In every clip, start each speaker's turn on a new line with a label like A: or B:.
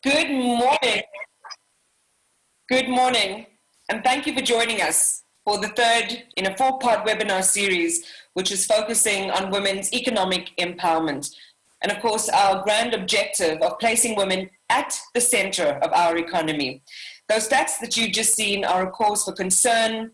A: Good morning. Good morning, and thank you for joining us for the third in a four-part webinar series, which is focusing on women's economic empowerment. And of course, our grand objective of placing women at the center of our economy. Those stats that you've just seen are a cause for concern,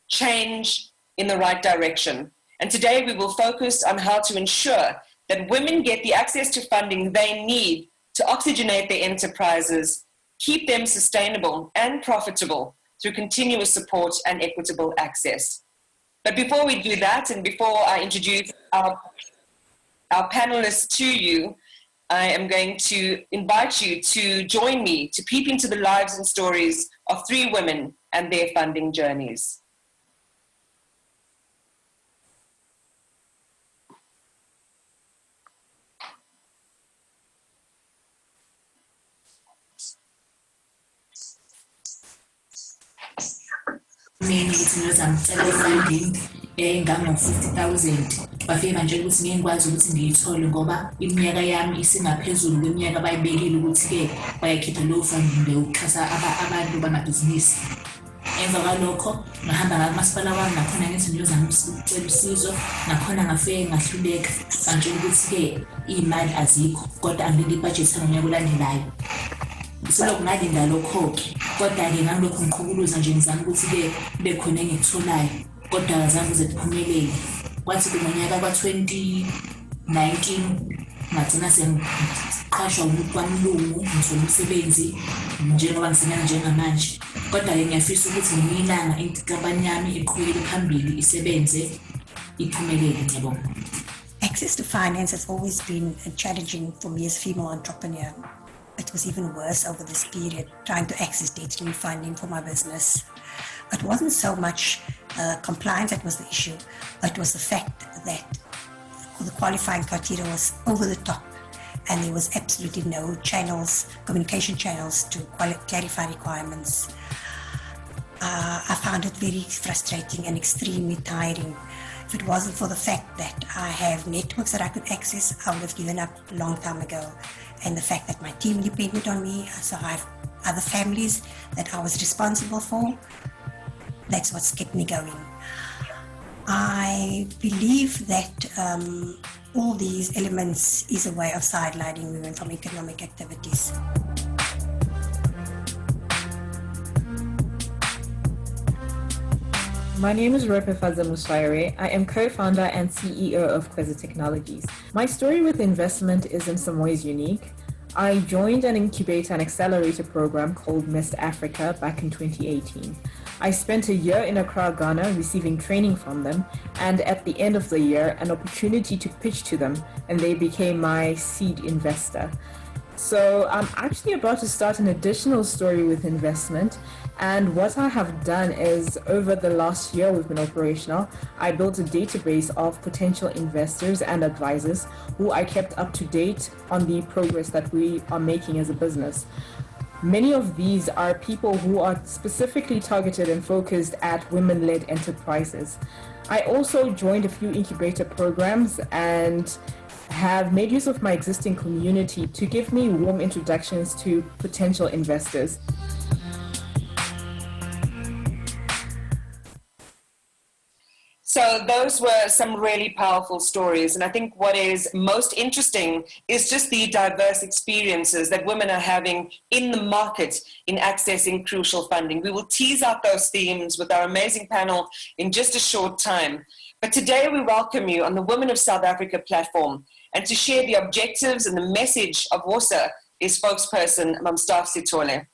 A: change in the right direction. And today we will focus on how to ensure that women get the access to funding they need to oxygenate their enterprises, keep them sustainable and profitable through continuous support and equitable access. But before we do that, and before I introduce our panelists to you, I am going to invite you to join me to peep into the lives and stories of three women and their funding journeys.
B: Engango-50,000 bafike manje ukuthi ngeke ngikwazi ukuthi ngiyithole ngoba iminyaka yami isingaphezulu kweminyaka abayibekile ukuthi-ke bayakhipha low funding ukuxhasa abantu bamabhizinisi. Emva kwalokho ngahamba ngakumasipala wami nakhona ngethi ngiyozama ukucela usizo, nakhona ngafike ngahluleka bantshela ukuthi-ke iy'mali azikho kodwa angilinde ibhajethi ngonyaka olandelayo. Selokhu ngalinda lokho-ke kodwa-ke ngangilokhu ngiqhukuluza nje ngizama ukuthi-ke kube khona engikutholayo kodwa azange uze kuphumelele. Kwathi ngonyaka ka-2019 ngagcina sengiqashwa umuntu kwamlungu ngithola umsebenzi njengoba ngisebenza njengamanje. Kodwa-ke ngiyafisa ukuthi ngelinye ilanga inkampani yami iqhubekele phambili isebenze iphumelele. Ngiyabonga.
C: Access to finance has always been challenging for me as a female entrepreneur. It was even worse over this period, trying to access debt funding for my business. It wasn't so much compliance that was the issue, but it was the fact that the qualifying criteria was over the top and there was absolutely no channels, communication channels to clarify requirements. I found it very frustrating and extremely tiring. If it wasn't for the fact that I have networks that I could access, I would have given up a long time ago. And the fact that my team depended on me, so I have other families that I was responsible for, that's what's kept me going. I believe that all these elements is a way of sidelining women from economic activities.
D: My name is Ropefaza Muswaire. I am co-founder and CEO of WoSA Technologies. My story with investment is in some ways unique. I joined an incubator and accelerator program called Mist Africa back in 2018. I spent a year in Accra, Ghana, receiving training from them, and at the end of the year, an opportunity to pitch to them, and they became my seed investor. So I'm actually about to start an additional story with investment. And what I have done is, over the last year we've been operational, I built a database of potential investors and advisors who I kept up to date on the progress that we are making as a business. Many of these are people who are specifically targeted and focused at women-led enterprises. I also joined a few incubator programs and have made use of my existing community to give me warm introductions to potential investors.
A: So those were some really powerful stories. And I think what is most interesting is just the diverse experiences that women are having in the market in accessing crucial funding. We will tease out those themes with our amazing panel in just a short time. But today we welcome you on the Women of South Africa platform. And to share the objectives and the message of WoSA is spokesperson Mamstaaf Sithole.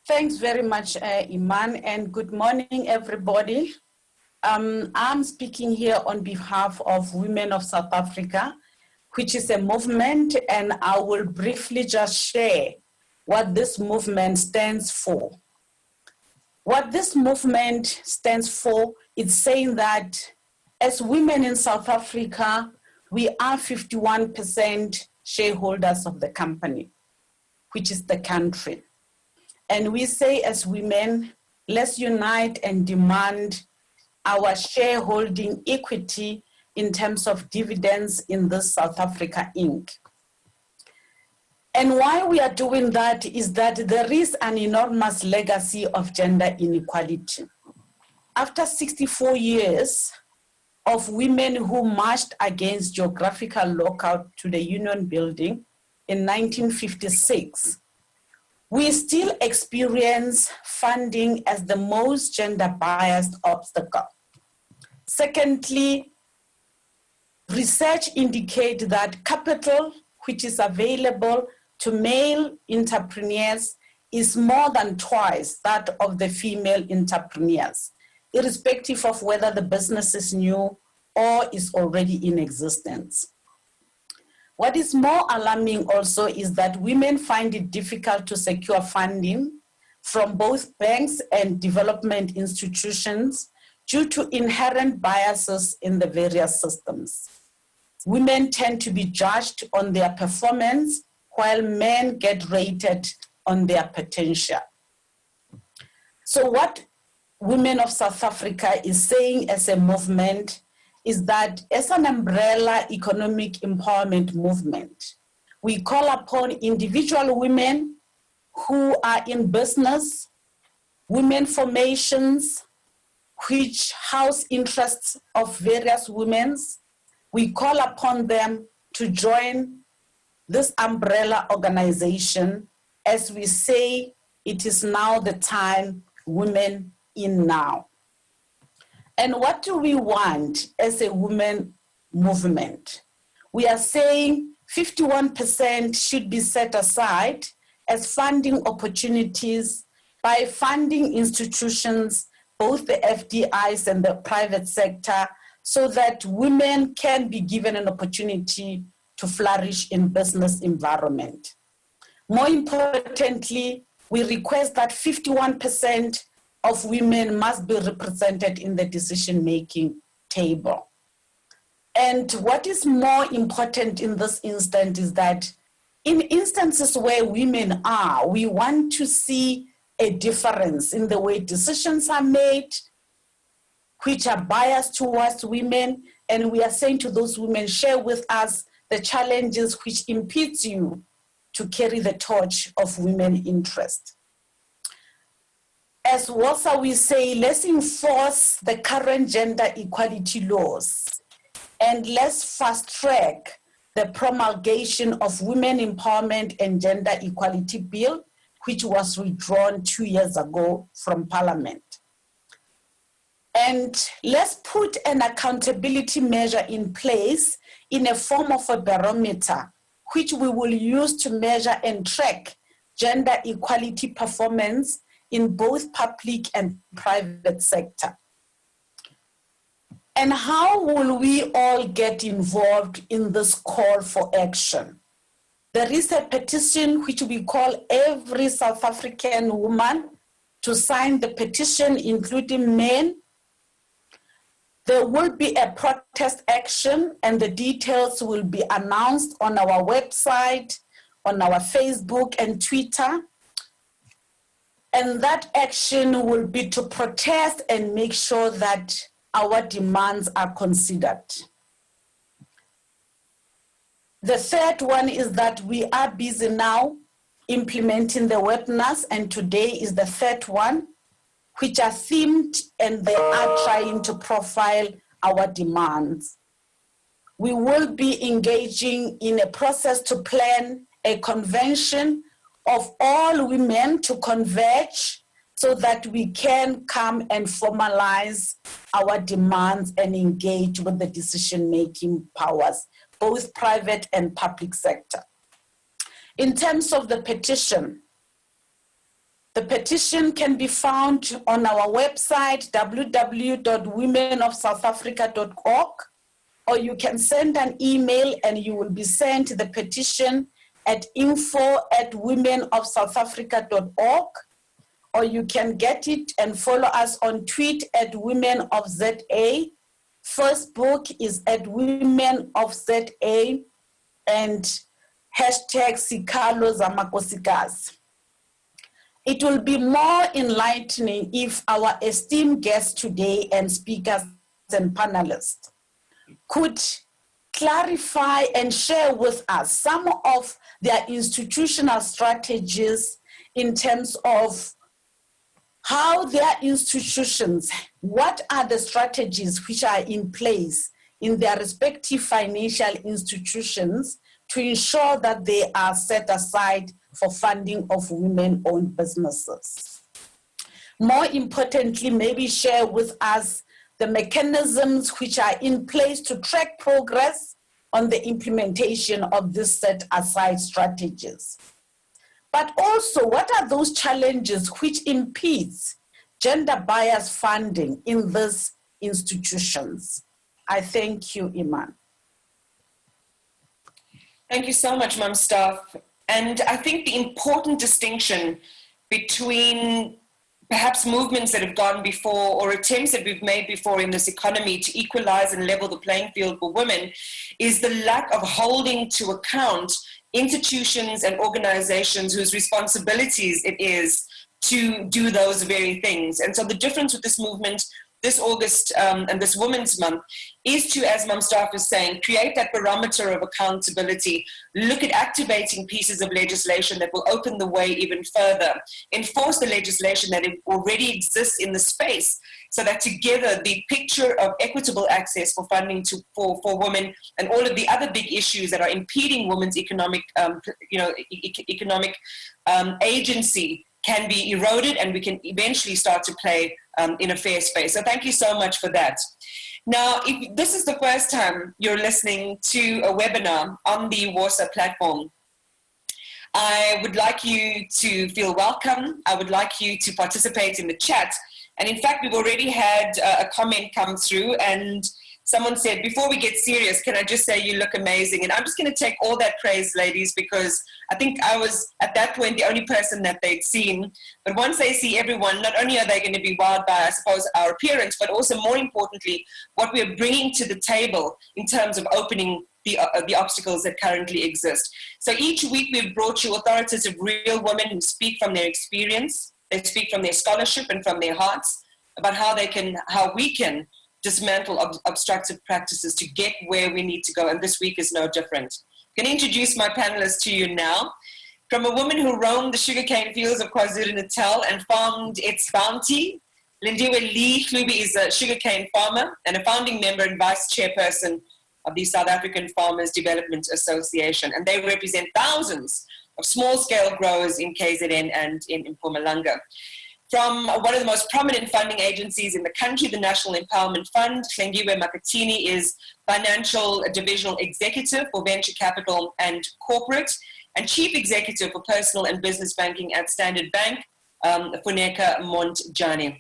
E: Thanks very much, Iman, and good morning, everybody. I'm speaking here on behalf of Women of South Africa, which is a movement, and I will briefly just share what this movement stands for. What this movement stands for is saying that as women in South Africa, we are 51% shareholders of the company, which is the country. And we say as women, let's unite and demand our shareholding equity in terms of dividends in this South Africa Inc. And why we are doing that is that there is an enormous legacy of gender inequality. After 64 years of women who marched against geographical lockout to the Union Building in 1956, we still experience funding as the most gender-biased obstacle. Secondly, research indicates that capital which is available to male entrepreneurs is more than twice that of the female entrepreneurs, irrespective of whether the business is new or is already in existence. What is more alarming also is that women find it difficult to secure funding from both banks and development institutions due to inherent biases in the various systems. Women tend to be judged on their performance while men get rated on their potential. So what Women of South Africa is saying as a movement is that as an umbrella economic empowerment movement, we call upon individual women who are in business, women formations, which house interests of various women. We call upon them to join this umbrella organization as we say it is now the time, women in now. And what do we want as a women movement? We are saying 51% should be set aside as funding opportunities by funding institutions, both the FDIs and the private sector, so that women can be given an opportunity to flourish in business environment. More importantly, we request that 51% of women must be represented in the decision-making table. And what is more important in this instance is that in instances where women are, we want to see a difference in the way decisions are made, which are biased towards women, and we are saying to those women, share with us the challenges which impedes you to carry the torch of women interest. As WoSA, we say, let's enforce the current gender equality laws and let's fast track the promulgation of Women Empowerment and Gender Equality Bill, which was withdrawn 2 years ago from Parliament. And let's put an accountability measure in place in a form of a barometer, which we will use to measure and track gender equality performance in both public and private sector. And how will we all get involved in this call for action? There is a petition which we call every South African woman to sign the petition, including men. There will be a protest action and the details will be announced on our website, on our Facebook and Twitter. And that action will be to protest and make sure that our demands are considered. The third one is that we are busy now implementing the webinars, and today is the third one, which are themed and they are trying to profile our demands. We will be engaging in a process to plan a convention of all women to converge so that we can come and formalize our demands and engage with the decision-making powers, both private and public sector. In terms of the petition can be found on our website, www.womenofsouthafrica.org, or you can send an email and you will be sent the petition at info@womenofsouthafrica.org, or you can get it and follow us on Twitter at WomenOfZA. Facebook is at WomenOfZA, and #Sikalo Zamakosikazi. It will be more enlightening if our esteemed guests today and speakers and panelists could clarify and share with us some of their institutional strategies in terms of how their institutions, what are the strategies which are in place in their respective financial institutions to ensure that they are set aside for funding of women-owned businesses. More importantly, maybe share with us the mechanisms which are in place to track progress on the implementation of these set-aside strategies. But also, what are those challenges which impedes gender-biased funding in these institutions? I thank you, Iman.
A: Thank you so much, Mum Staff. And I think the important distinction between perhaps movements that have gone before or attempts that we've made before in this economy to equalize and level the playing field for women is the lack of holding to account institutions and organizations whose responsibilities it is to do those very things. And so the difference with this movement this August and this Women's Month is to, as Mum Staff is saying, create that barometer of accountability, look at activating pieces of legislation that will open the way even further, enforce the legislation that already exists in the space, so that together the picture of equitable access for funding for women and all of the other big issues that are impeding women's economic agency can be eroded, and we can eventually start to play in a fair space. So thank you so much for that. Now, if this is the first time you're listening to a webinar on the WoSA platform, I would like you to feel welcome. I would like you to participate in the chat. And in fact, we've already had a comment come through, and someone said, before we get serious, can I just say you look amazing? And I'm just going to take all that praise, ladies, because I think I was, at that point, the only person that they'd seen. But once they see everyone, not only are they going to be wowed by, I suppose, our appearance, but also, more importantly, what we're bringing to the table in terms of opening the obstacles that currently exist. So each week, we've brought you authoritative real women who speak from their experience. They speak from their scholarship and from their hearts about how we can dismantle obstructive practices to get where we need to go, and this week is no different. I'm going to introduce my panelists to you now. From a woman who roamed the sugarcane fields of KwaZulu-Natal and farmed its bounty, Lindiwe Lee Klubi is a sugarcane farmer and a founding member and vice chairperson of the South African Farmers Development Association, and they represent thousands of small-scale growers in KZN and in Mpumalanga. From one of the most prominent funding agencies in the country, the National Empowerment Fund, Hlengiwe Makatini is Financial Divisional Executive for Venture Capital and Corporate, and Chief Executive for Personal and Business Banking at Standard Bank, Funeka Montjani.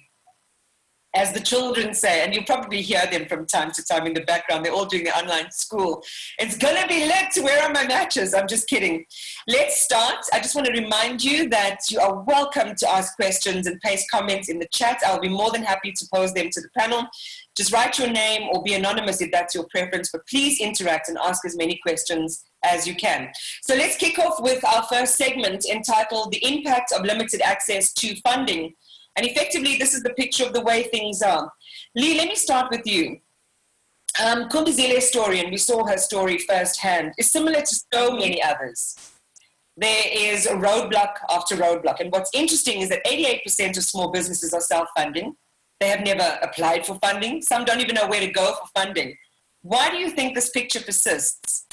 A: As the children say, and you'll probably hear them from time to time in the background, they're all doing their online school. It's gonna be lit, where are my matches? I'm just kidding. Let's start. I just want to remind you that you are welcome to ask questions and paste comments in the chat. I'll be more than happy to pose them to the panel. Just write your name or be anonymous if that's your preference, but please interact and ask as many questions as you can. So let's kick off with our first segment entitled The Impact of Limited Access to Funding. And effectively, this is the picture of the way things are. Lee, let me start with you. Kumbizile's story, and we saw her story firsthand, is similar to so many others. There is a roadblock after roadblock. And what's interesting is that 88% of small businesses are self-funding. They have never applied for funding. Some don't even know where to go for funding. Why do you think this picture persists?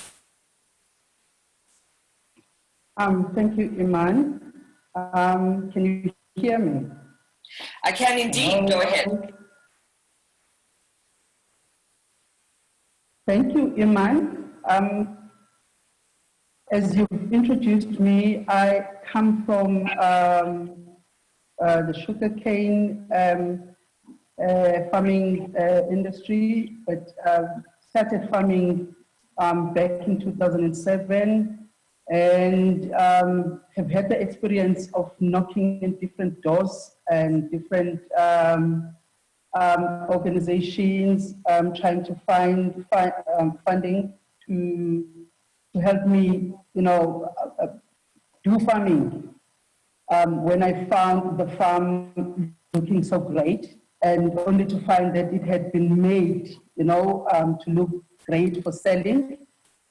F: Thank you, Iman. Can you hear me?
A: I can indeed. Go ahead.
F: Thank you, Iman. As you've introduced me, I come from the sugarcane farming industry, but started farming back in 2007. And have had the experience of knocking in different doors and different organizations, trying to find funding to help me, do farming. When I found the farm looking so great, and only to find that it had been made, to look great for selling,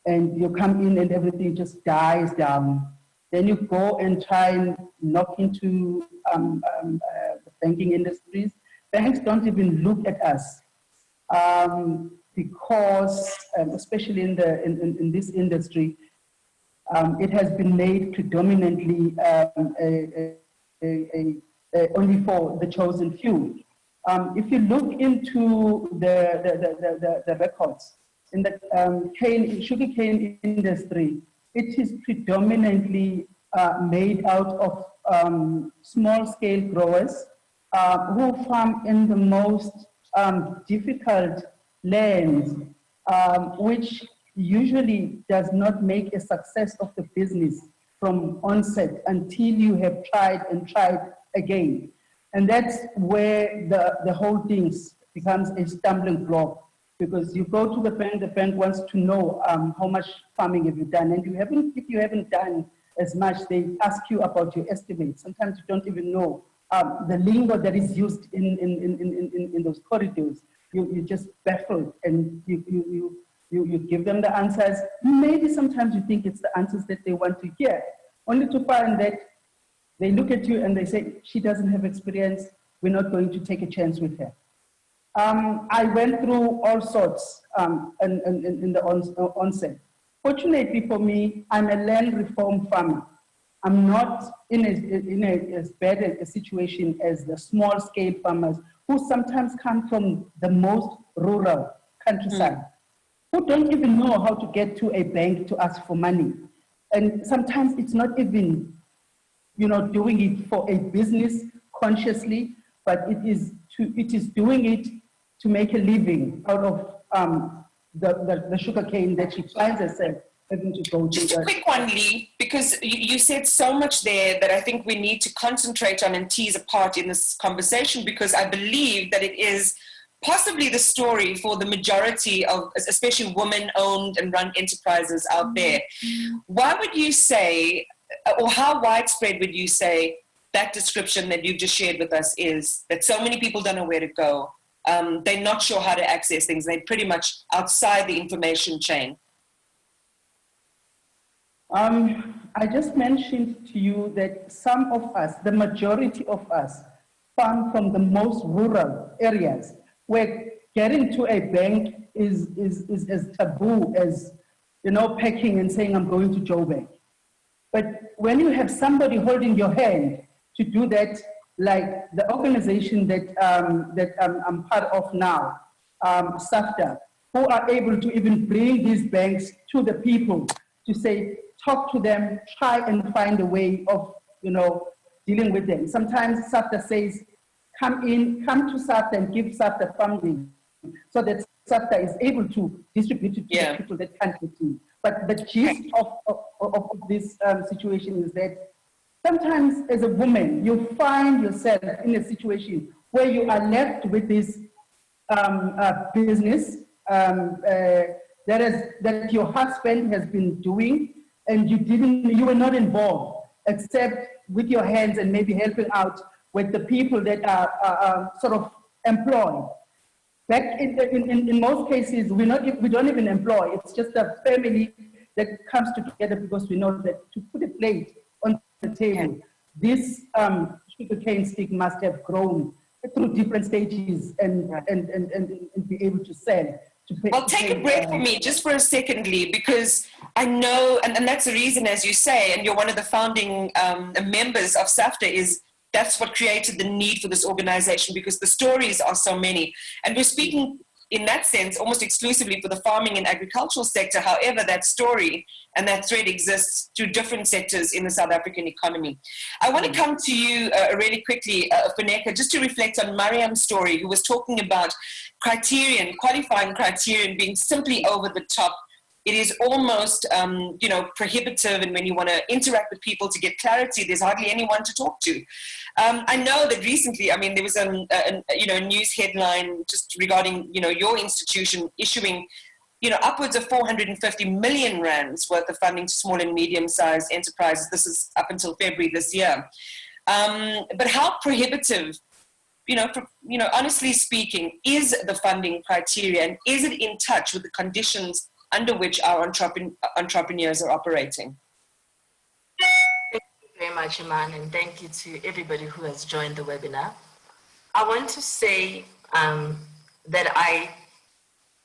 F: and you come in and everything just dies down. Then you go and try and knock into the banking industries. Banks don't even look at us because, especially in this industry, it has been made predominantly only for the chosen few. If you look into the records in the sugarcane industry, it is predominantly made out of small-scale growers who farm in the most difficult lands, which usually does not make a success of the business from onset until you have tried and tried again. And that's where the whole thing becomes a stumbling block, because you go to the bank wants to know how much farming have you done, and if you haven't done as much, they ask you about your estimates. Sometimes you don't even know the lingo that is used in those corridors. You're just baffled, and you give them the answers. Maybe sometimes you think it's the answers that they want to hear, only to find that they look at you and they say, she doesn't have experience, we're not going to take a chance with her. I went through all sorts in the onset. Fortunately for me, I'm a land reform farmer. I'm not in as bad a situation as the small scale farmers who sometimes come from the most rural countryside, who don't even know how to get to a bank to ask for money. And sometimes it's not even, doing it for a business consciously, but it is doing it to make a living out of the sugarcane that she finds herself having to go to.
A: Just a quick one, Lee, because you said so much there that I think we need to concentrate on and tease apart in this conversation, because I believe that it is possibly the story for the majority of, especially women-owned and run enterprises out there. Why would you say, or how widespread would you say that description that you've just shared with us is, that so many people don't know where to go? They're not sure how to access things. They're pretty much outside the information chain.
F: I just mentioned to you that some of us, the majority of us, come from the most rural areas where getting to a bank is as taboo as, packing and saying, I'm going to Joburg. But when you have somebody holding your hand to do that, like the organization that I'm part of now, SAFTA, who are able to even bring these banks to the people to say, talk to them, try and find a way of, dealing with them. Sometimes SAFTA says, come to SAFTA and give SAFTA funding so that SAFTA is able to distribute it to the people that can't get in. But the gist of this situation is that sometimes as a woman, you find yourself in a situation where you are left with this business that your husband has been doing, and you were not involved, except with your hands and maybe helping out with the people that are sort of employed. Back in most cases, we don't even employ. It's just a family that comes together because we know that to put a plate on the table, this sugarcane stick must have grown through different stages and be able to sell.
A: Well, take a breath for me just for a second, Lee, because I know, and that's the reason, as you say, and you're one of the founding members of SAFTA, that's what created the need for this organization, because the stories are so many. And we're speaking in that sense almost exclusively for the farming and agricultural sector. However, that story and that thread exists through different sectors in the South African economy. I want to come to you really quickly, Funeka, just to reflect on Mariam's story, who was talking about qualifying criterion being simply over the top. It is almost, prohibitive, and when you want to interact with people to get clarity, there's hardly anyone to talk to. I know that recently, there was a news headline just regarding, your institution issuing, upwards of 450 million rands worth of funding to small and medium-sized enterprises. This is up until February this year. But how prohibitive honestly speaking, is the funding criteria and is it in touch with the conditions under which our entrepreneurs are operating?
G: Thank you very much, Iman, and thank you to everybody who has joined the webinar. I want to say that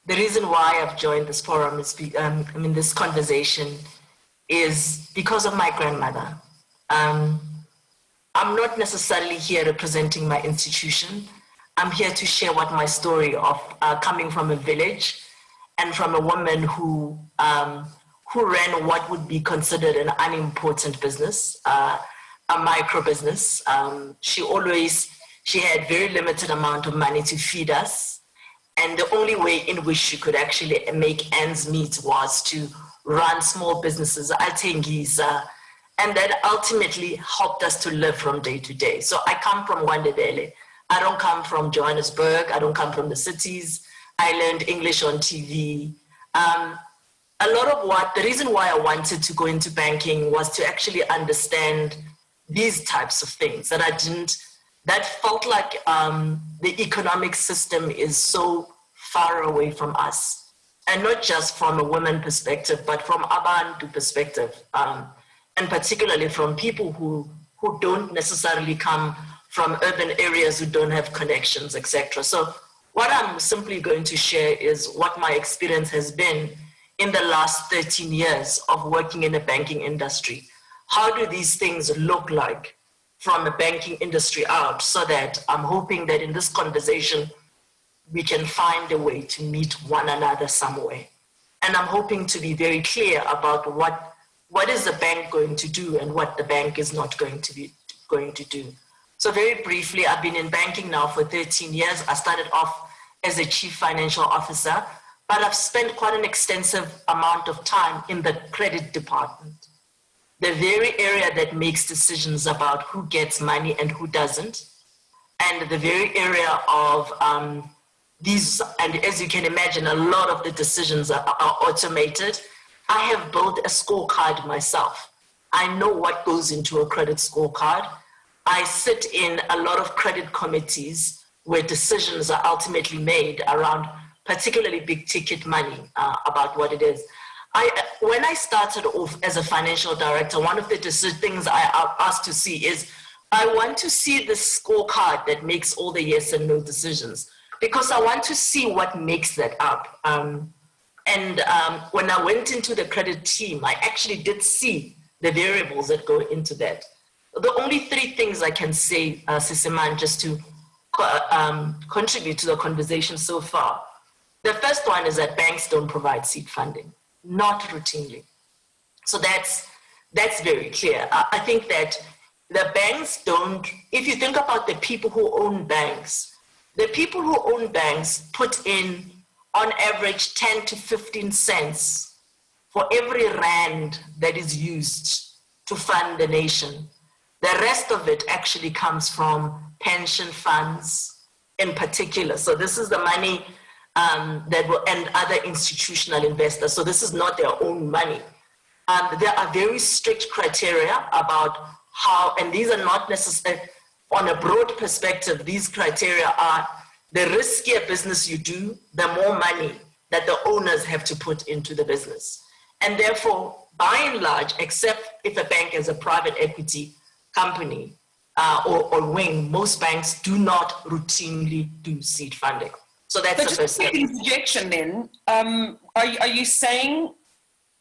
G: the reason why I've joined this forum is, this conversation is because of my grandmother. I'm not necessarily here representing my institution. I'm here to share what my story of coming from a village and from a woman who ran what would be considered an unimportant business, a micro business. She had very limited amount of money to feed us. And the only way in which she could actually make ends meet was to run small businesses, and that ultimately helped us to live from day to day. So I come from Wandebele. I don't come from Johannesburg. I don't come from the cities. I learned English on TV. The reason why I wanted to go into banking was to actually understand these types of things that felt like the economic system is so far away from us. And not just from a woman perspective, but from Abantu perspective. And particularly from people who don't necessarily come from urban areas, who don't have connections, etc. So what I'm simply going to share is what my experience has been in the last 13 years of working in the banking industry. How do these things look like from the banking industry out, so that I'm hoping that in this conversation, we can find a way to meet one another somewhere. And I'm hoping to be very clear about what is the bank going to do and what the bank is not going to do. So very briefly, I've been in banking now for 13 years. I started off as a chief financial officer, but I've spent quite an extensive amount of time in the credit department, the very area that makes decisions about who gets money and who doesn't, and the very area of these, and as you can imagine, a lot of the decisions are automated. I have built a scorecard myself. I know what goes into a credit scorecard. I sit in a lot of credit committees where decisions are ultimately made around particularly big ticket money about what it is. When I started off as a financial director, one of the things I asked to see is, I want to see the scorecard that makes all the yes and no decisions, because I want to see what makes that up. When I went into the credit team, I actually did see the variables that go into that. The only three things I can say, Sisiman, just to contribute to the conversation so far. The first one is that banks don't provide seed funding, not routinely. So that's very clear. I think that the banks don't, if you think about the people who own banks, the people who own banks put in, on average, 10 to 15 cents for every rand that is used to fund the nation. The rest of it actually comes from pension funds in particular. So this is the money that will, and other institutional investors. So this is not their own money. There are very strict criteria about how, and these are not necessarily, on a broad perspective, these criteria are the riskier business you do, the more money that the owners have to put into the business. And therefore, by and large, except if a bank is a private equity company or wing, most banks do not routinely do seed funding. So that's the first thing.
A: Interjection then, are you saying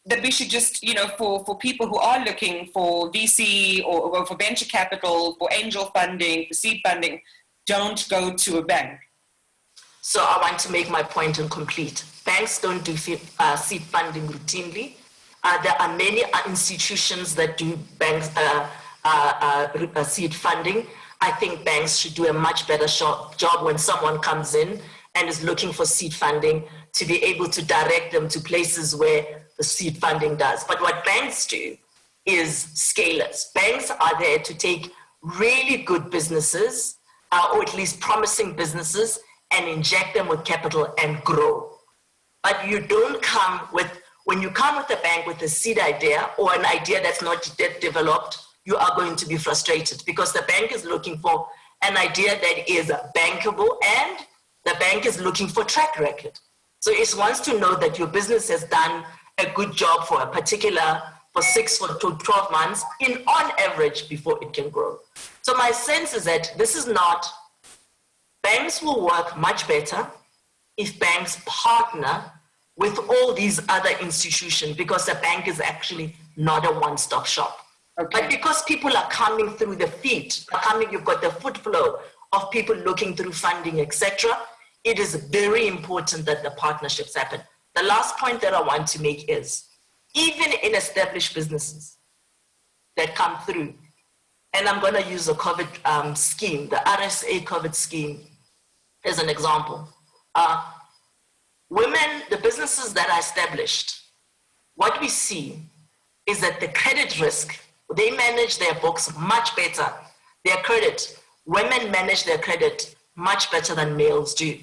A: that we should just, for people who are looking for VC or for venture capital, for angel funding, for seed funding, don't go to a bank?
G: So I want to make my point incomplete. Banks don't do seed funding routinely. There are many institutions that do banks seed funding. I think banks should do a much better job when someone comes in and is looking for seed funding to be able to direct them to places where the seed funding does. But what banks do is scalers. Banks are there to take really good businesses, or at least promising businesses, and inject them with capital and grow. But you don't come with, when you come with a bank with a seed idea or an idea that's not yet developed, you are going to be frustrated because the bank is looking for an idea that is bankable, and the bank is looking for track record. So it wants to know that your business has done a good job for a particular, for 6 to 12 months on average before it can grow. So my sense is that this is not, banks will work much better if banks partner with all these other institutions, because a bank is actually not a one-stop shop. Okay. But because people are coming through the feet, you've got the foot flow of people looking through funding, etc., it is very important that the partnerships happen. The last point that I want to make is, even in established businesses that come through, and I'm going to use the COVID scheme, the RSA COVID scheme as an example. Women, the businesses that are established, what we see is that the credit risk, they manage their books much better. Their credit, women manage their credit much better than males do.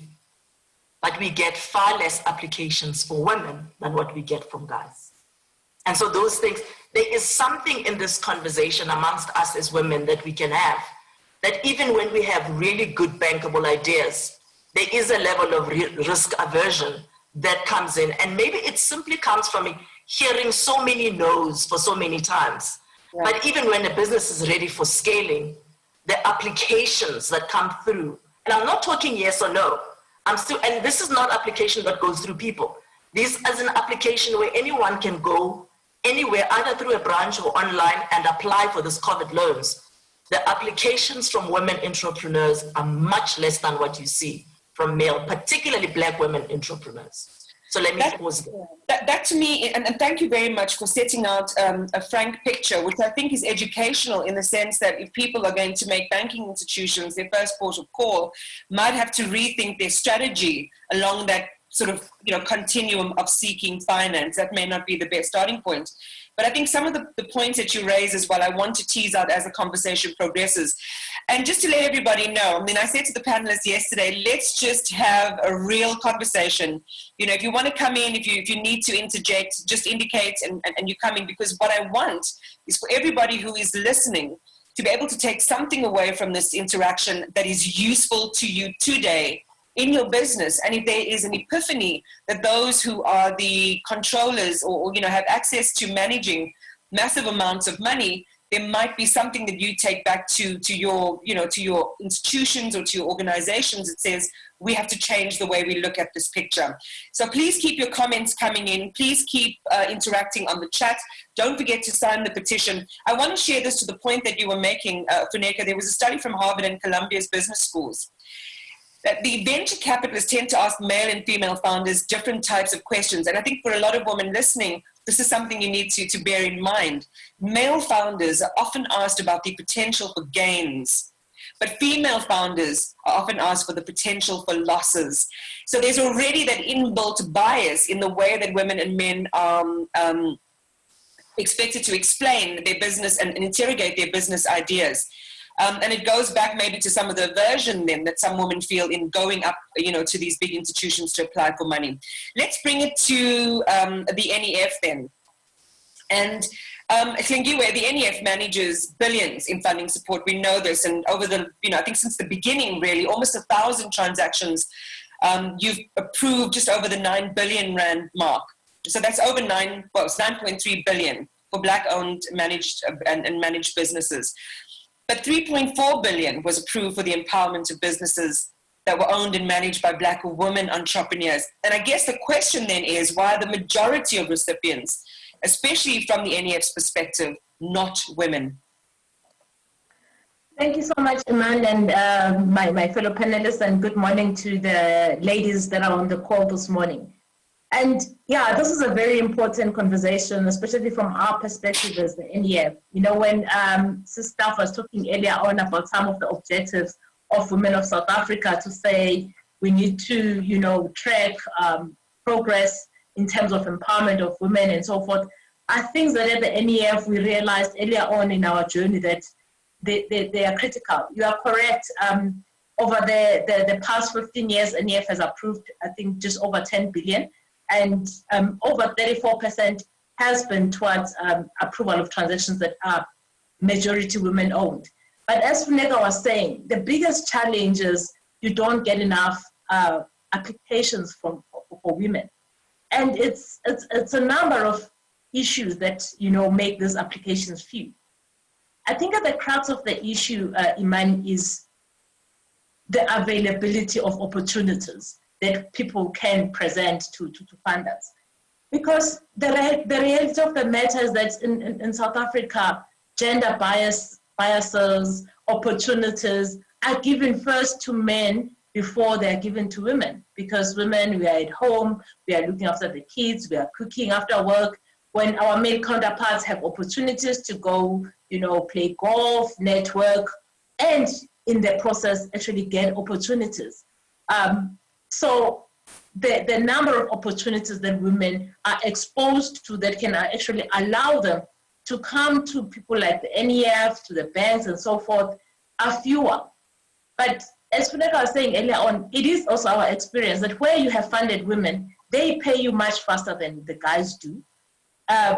G: But we get far less applications for women than what we get from guys. And so those things, there is something in this conversation amongst us as women that we can have, that even when we have really good bankable ideas, there is a level of risk aversion that comes in. And maybe it simply comes from hearing so many no's for so many times. Yeah. But even when a business is ready for scaling, the applications that come through, and I'm not talking yes or no, and this is not application that goes through people. This is an application where anyone can go anywhere, either through a branch or online, and apply for this COVID loans. The applications from women entrepreneurs are much less than what you see from male, particularly Black women entrepreneurs. So let me pause there.
A: That to me, and thank you very much for setting out a frank picture, which I think is educational in the sense that if people are going to make banking institutions their first port of call, might have to rethink their strategy along that sort of continuum of seeking finance. That may not be the best starting point. But I think some of the points that you raise as well, I want to tease out as the conversation progresses. And just to let everybody know, I mean, I said to the panelists yesterday, let's just have a real conversation. If you want to come in, if you need to interject, just indicate and you come in, because what I want is for everybody who is listening to be able to take something away from this interaction that is useful to you today in your business. And if there is an epiphany that those who are the controllers or have access to managing massive amounts of money, there might be something that you take back to your institutions or to your organizations that says, we have to change the way we look at this picture. So please keep your comments coming in. Please keep interacting on the chat. Don't forget to sign the petition. I want to share this to the point that you were making, Funeka. There was a study from Harvard and Columbia's business schools that the venture capitalists tend to ask male and female founders different types of questions. And I think for a lot of women listening, this is something you need to bear in mind. Male founders are often asked about the potential for gains, but female founders are often asked for the potential for losses. So there's already that inbuilt bias in the way that women and men are expected to explain their business and interrogate their business ideas. And it goes back maybe to some of the aversion then that some women feel in going up, to these big institutions to apply for money. Let's bring it to the NEF then. And Hlengiwe, the NEF manages billions in funding support. We know this, and over the, I think since the beginning, really, almost 1,000 transactions, you've approved just over the 9 billion rand mark. So that's over it's 9.3 billion for Black-owned managed and managed businesses. But 3.4 billion was approved for the empowerment of businesses that were owned and managed by Black women entrepreneurs. And I guess the question then is why the majority of recipients, especially from the NEF's perspective, not women?
H: Thank you so much, Iman, and my fellow panelists, and good morning to the ladies that are on the call this morning. And yeah, this is a very important conversation, especially from our perspective as the NEF. When Sister was talking earlier on about some of the objectives of Women of South Africa, to say we need to, track progress in terms of empowerment of women and so forth, are things that at the NEF we realized earlier on in our journey that they are critical. You are correct. Over the past 15 years, NEF has approved, I think, just over 10 billion. And over 34% has been towards approval of transactions that are majority women-owned. But as Funeka was saying, the biggest challenge is you don't get enough applications for women. And it's a number of issues that, make these applications few. I think at the crux of the issue, Iman, is the availability of opportunities that people can present to funders. Because the reality of the matter is that in South Africa, gender biases, opportunities are given first to men before they're given to women. Because women, we are at home, we are looking after the kids, we are cooking after work. When our male counterparts have opportunities to go, play golf, network, and in the process actually get opportunities. So the number of opportunities that women are exposed to that can actually allow them to come to people like the NEF, to the banks and so forth, are fewer. But as Funeka was saying earlier on, it is also our experience that where you have funded women, they pay you much faster than the guys do.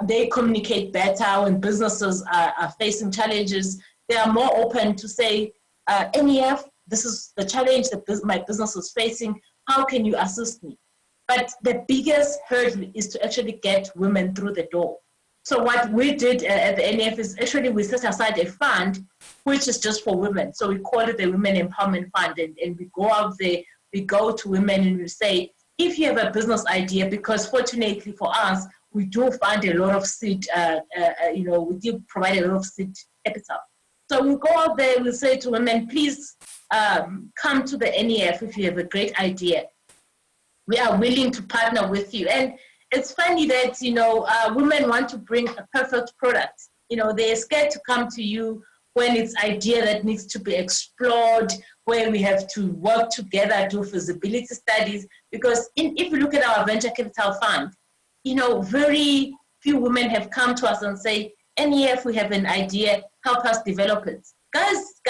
H: They communicate better when businesses are facing challenges. They are more open to say, NEF, this is the challenge that my business is facing. How can you assist me? But the biggest hurdle is to actually get women through the door. So what we did at the NEF is actually we set aside a fund which is just for women. So we call it the Women Empowerment Fund, and we go out there, we go to women and we say, if you have a business idea, because fortunately for us, we do find a lot of seed, we do provide a lot of seed capital. So we go out there, we say to women, please come to the NEF if you have a great idea. We are willing to partner with you. And it's funny that, women want to bring a perfect product. They're scared to come to you when it's idea that needs to be explored, where we have to work together, do feasibility studies. Because if you look at our venture capital fund, very few women have come to us and say, NEF, we have an idea, help us develop it. Guys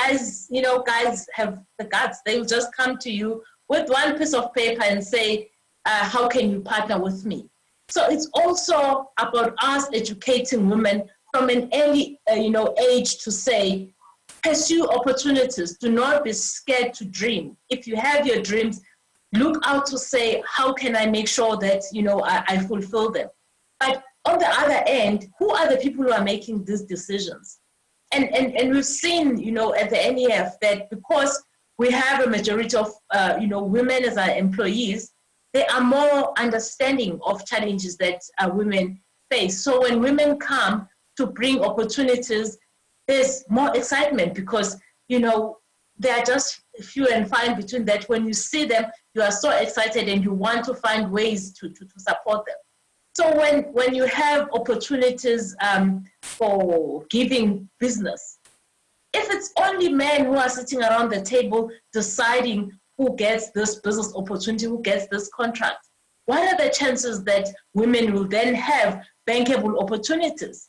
H: have the guts. They will just come to you with one piece of paper and say, how can you partner with me? So it's also about us educating women from an early age to say, pursue opportunities. Do not be scared to dream. If you have your dreams, look out to say, how can I make sure that, I fulfill them? But on the other end, who are the people who are making these decisions? And we've seen, at the NEF that because we have a majority of, women as our employees, they are more understanding of challenges that women face. So when women come to bring opportunities, there's more excitement because, they are just few and far in between that. When you see them, you are so excited and you want to find ways to support them. So when you have opportunities for giving business, if it's only men who are sitting around the table deciding who gets this business opportunity, who gets this contract, what are the chances that women will then have bankable opportunities?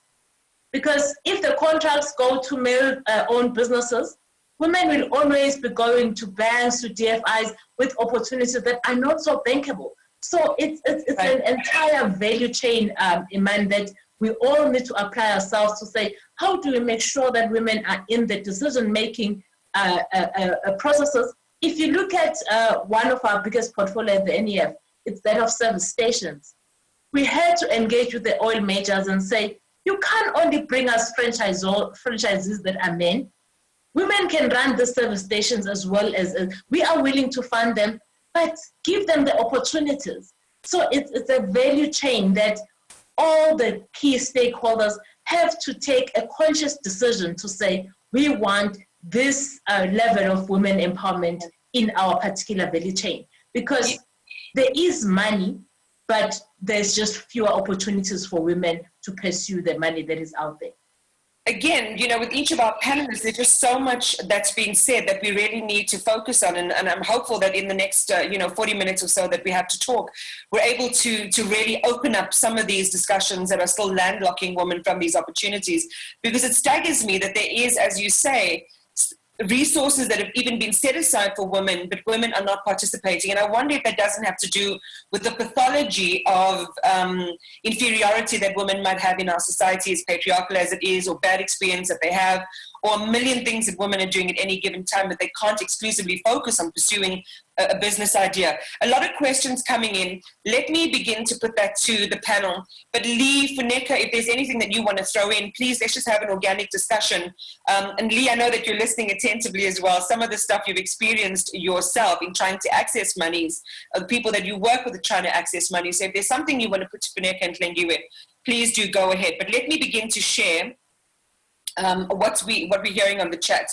H: Because if the contracts go to male-owned businesses, women will always be going to banks, to DFIs with opportunities that are not so bankable. So it's an entire value chain, Iman, that we all need to apply ourselves to say, how do we make sure that women are in the decision-making processes? If you look at one of our biggest portfolio at the NEF, it's that of service stations. We had to engage with the oil majors and say, you can't only bring us franchisees that are men. Women can run the service stations as well as we are willing to fund them, but give them the opportunities. So it's a value chain that all the key stakeholders have to take a conscious decision to say, we want this level of women empowerment in our particular value chain. Because there is money, but there's just fewer opportunities for women to pursue the money that is out there.
A: Again, with each of our panelists, there's just so much that's being said that we really need to focus on. And I'm hopeful that in the next, 40 minutes or so that we have to talk, we're able to really open up some of these discussions that are still landlocking women from these opportunities. Because it staggers me that there is, as you say, resources that have even been set aside for women, but women are not participating. And I wonder if that doesn't have to do with the pathology of inferiority that women might have in our society, as patriarchal as it is, or bad experience that they have, or a million things that women are doing at any given time, but they can't exclusively focus on pursuing a business idea. A lot of questions coming in. Let me begin to put that to the panel. But Lee, Funeka, if there's anything that you want to throw in, please, let's just have an organic discussion. And Lee, I know that you're listening attentively as well. Some of the stuff you've experienced yourself in trying to access monies, the people that you work with are trying to access money. So if there's something you want to put to Funeka and Tlengiwe, please do go ahead. But let me begin to share what we're hearing on the chat.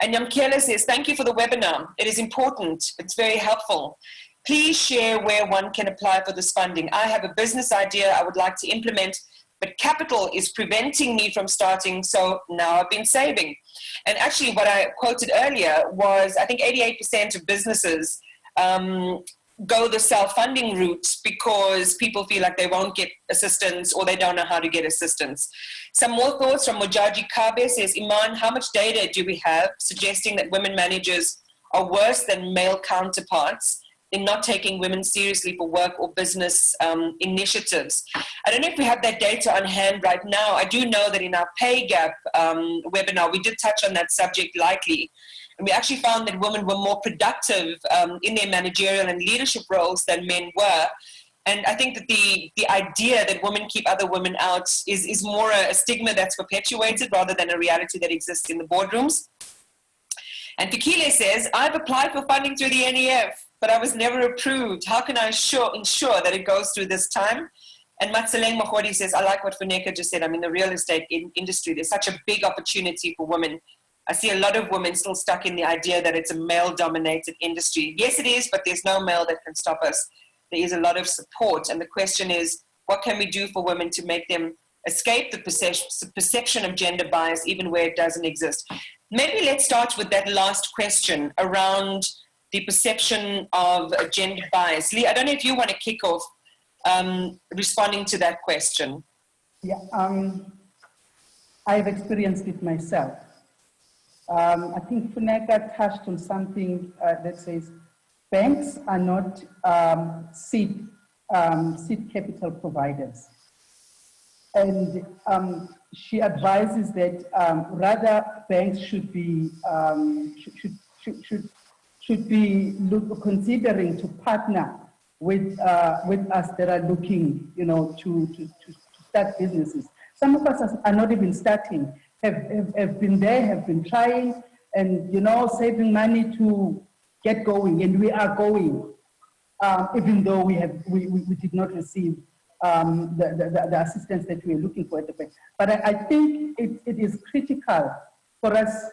A: And Yamkela says, thank you for the webinar. It is important. It's very helpful. Please share where one can apply for this funding. I have a business idea I would like to implement, but capital is preventing me from starting, so now I've been saving. And actually what I quoted earlier was, I think 88% of businesses go the self-funding route because people feel like they won't get assistance or they don't know how to get assistance. Some more thoughts from Mojaji Kabe says, Iman, how much data do we have suggesting that women managers are worse than male counterparts in not taking women seriously for work or business initiatives? I don't know if we have that data on hand right now. I do know that in our pay gap webinar, we did touch on that subject lightly. And we actually found that women were more productive in their managerial and leadership roles than men were. And I think that the idea that women keep other women out is more a stigma that's perpetuated rather than a reality that exists in the boardrooms. And Fikile says, I've applied for funding through the NEF, but I was never approved. How can I ensure that it goes through this time? And Matsaleng Mahodi says, I like what Funeka just said. I mean, the real estate industry, there's such a big opportunity for women. I see a lot of women still stuck in the idea that it's a male-dominated industry. Yes, it is, but there's no male that can stop us. There is a lot of support. And the question is, what can we do for women to make them escape the perception of gender bias, even where it doesn't exist? Maybe let's start with that last question around the perception of gender bias. Lee, I don't know if you want to kick off responding to that question.
F: Yeah, I've experienced it myself. I think Funeka touched on something that says banks are not seed capital providers. And she advises that rather banks should be considering to partner with us that are looking, to start businesses. Some of us are not even starting. Have been there, have been trying, and saving money to get going, and we are going, even though we did not receive the assistance that we are looking for at the bank. But I think it is critical for us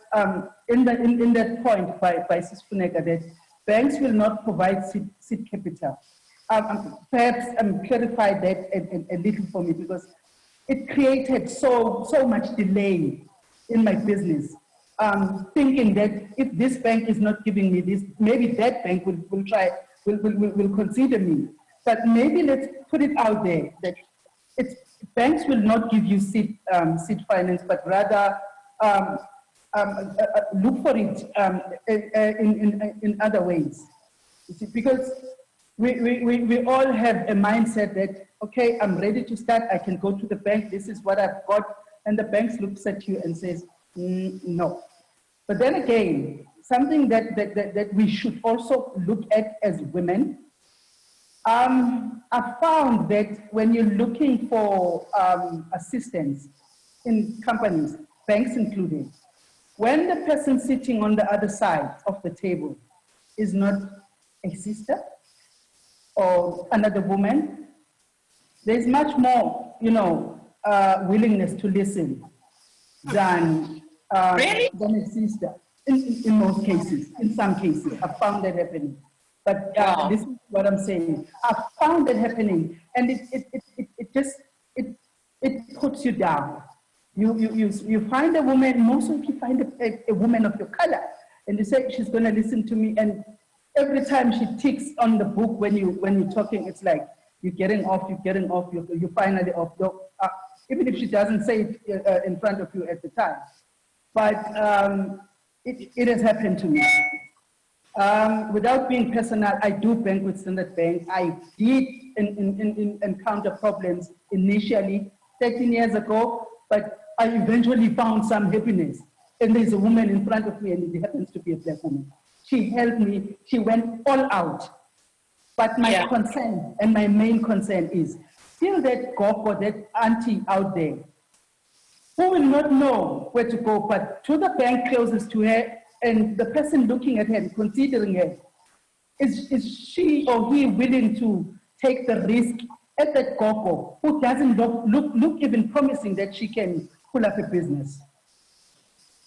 F: in that point by Sis Funeka that banks will not provide seed capital. Perhaps clarify that a little for me, because it created so much delay in my business. Thinking that if this bank is not giving me this, maybe that bank will consider me. But maybe let's put it out there that banks will not give you seed finance, but rather look for it in other ways. You see, because we all have a mindset that, okay, I'm ready to start, I can go to the bank, this is what I've got, and the bank looks at you and says, no. But then again, something that we should also look at as women, I found that when you're looking for assistance in companies, banks included, when the person sitting on the other side of the table is not a sister or another woman, there's much more, willingness to listen than a sister. In most cases, in some cases, I've found that happening. But this is what I'm saying. I've found that happening, and it puts you down. You find a woman, most of you find a woman of your color, and you say she's going to listen to me, and every time she ticks on the book when you're talking, it's like you're getting off, you're finally off. Even if she doesn't say it in front of you at the time. But it has happened to me. Without being personal, I do bank with Standard Bank. I did encounter problems initially 13 years ago, but I eventually found some happiness and there's a woman in front of me and it happens to be a black woman. She helped me, she went all out. But my concern and my main concern is still that gogo, that auntie out there who will not know where to go, but to the bank closest to her and the person looking at her and considering her, is she or he willing to take the risk at that gogo who doesn't look even promising that she can pull up a business?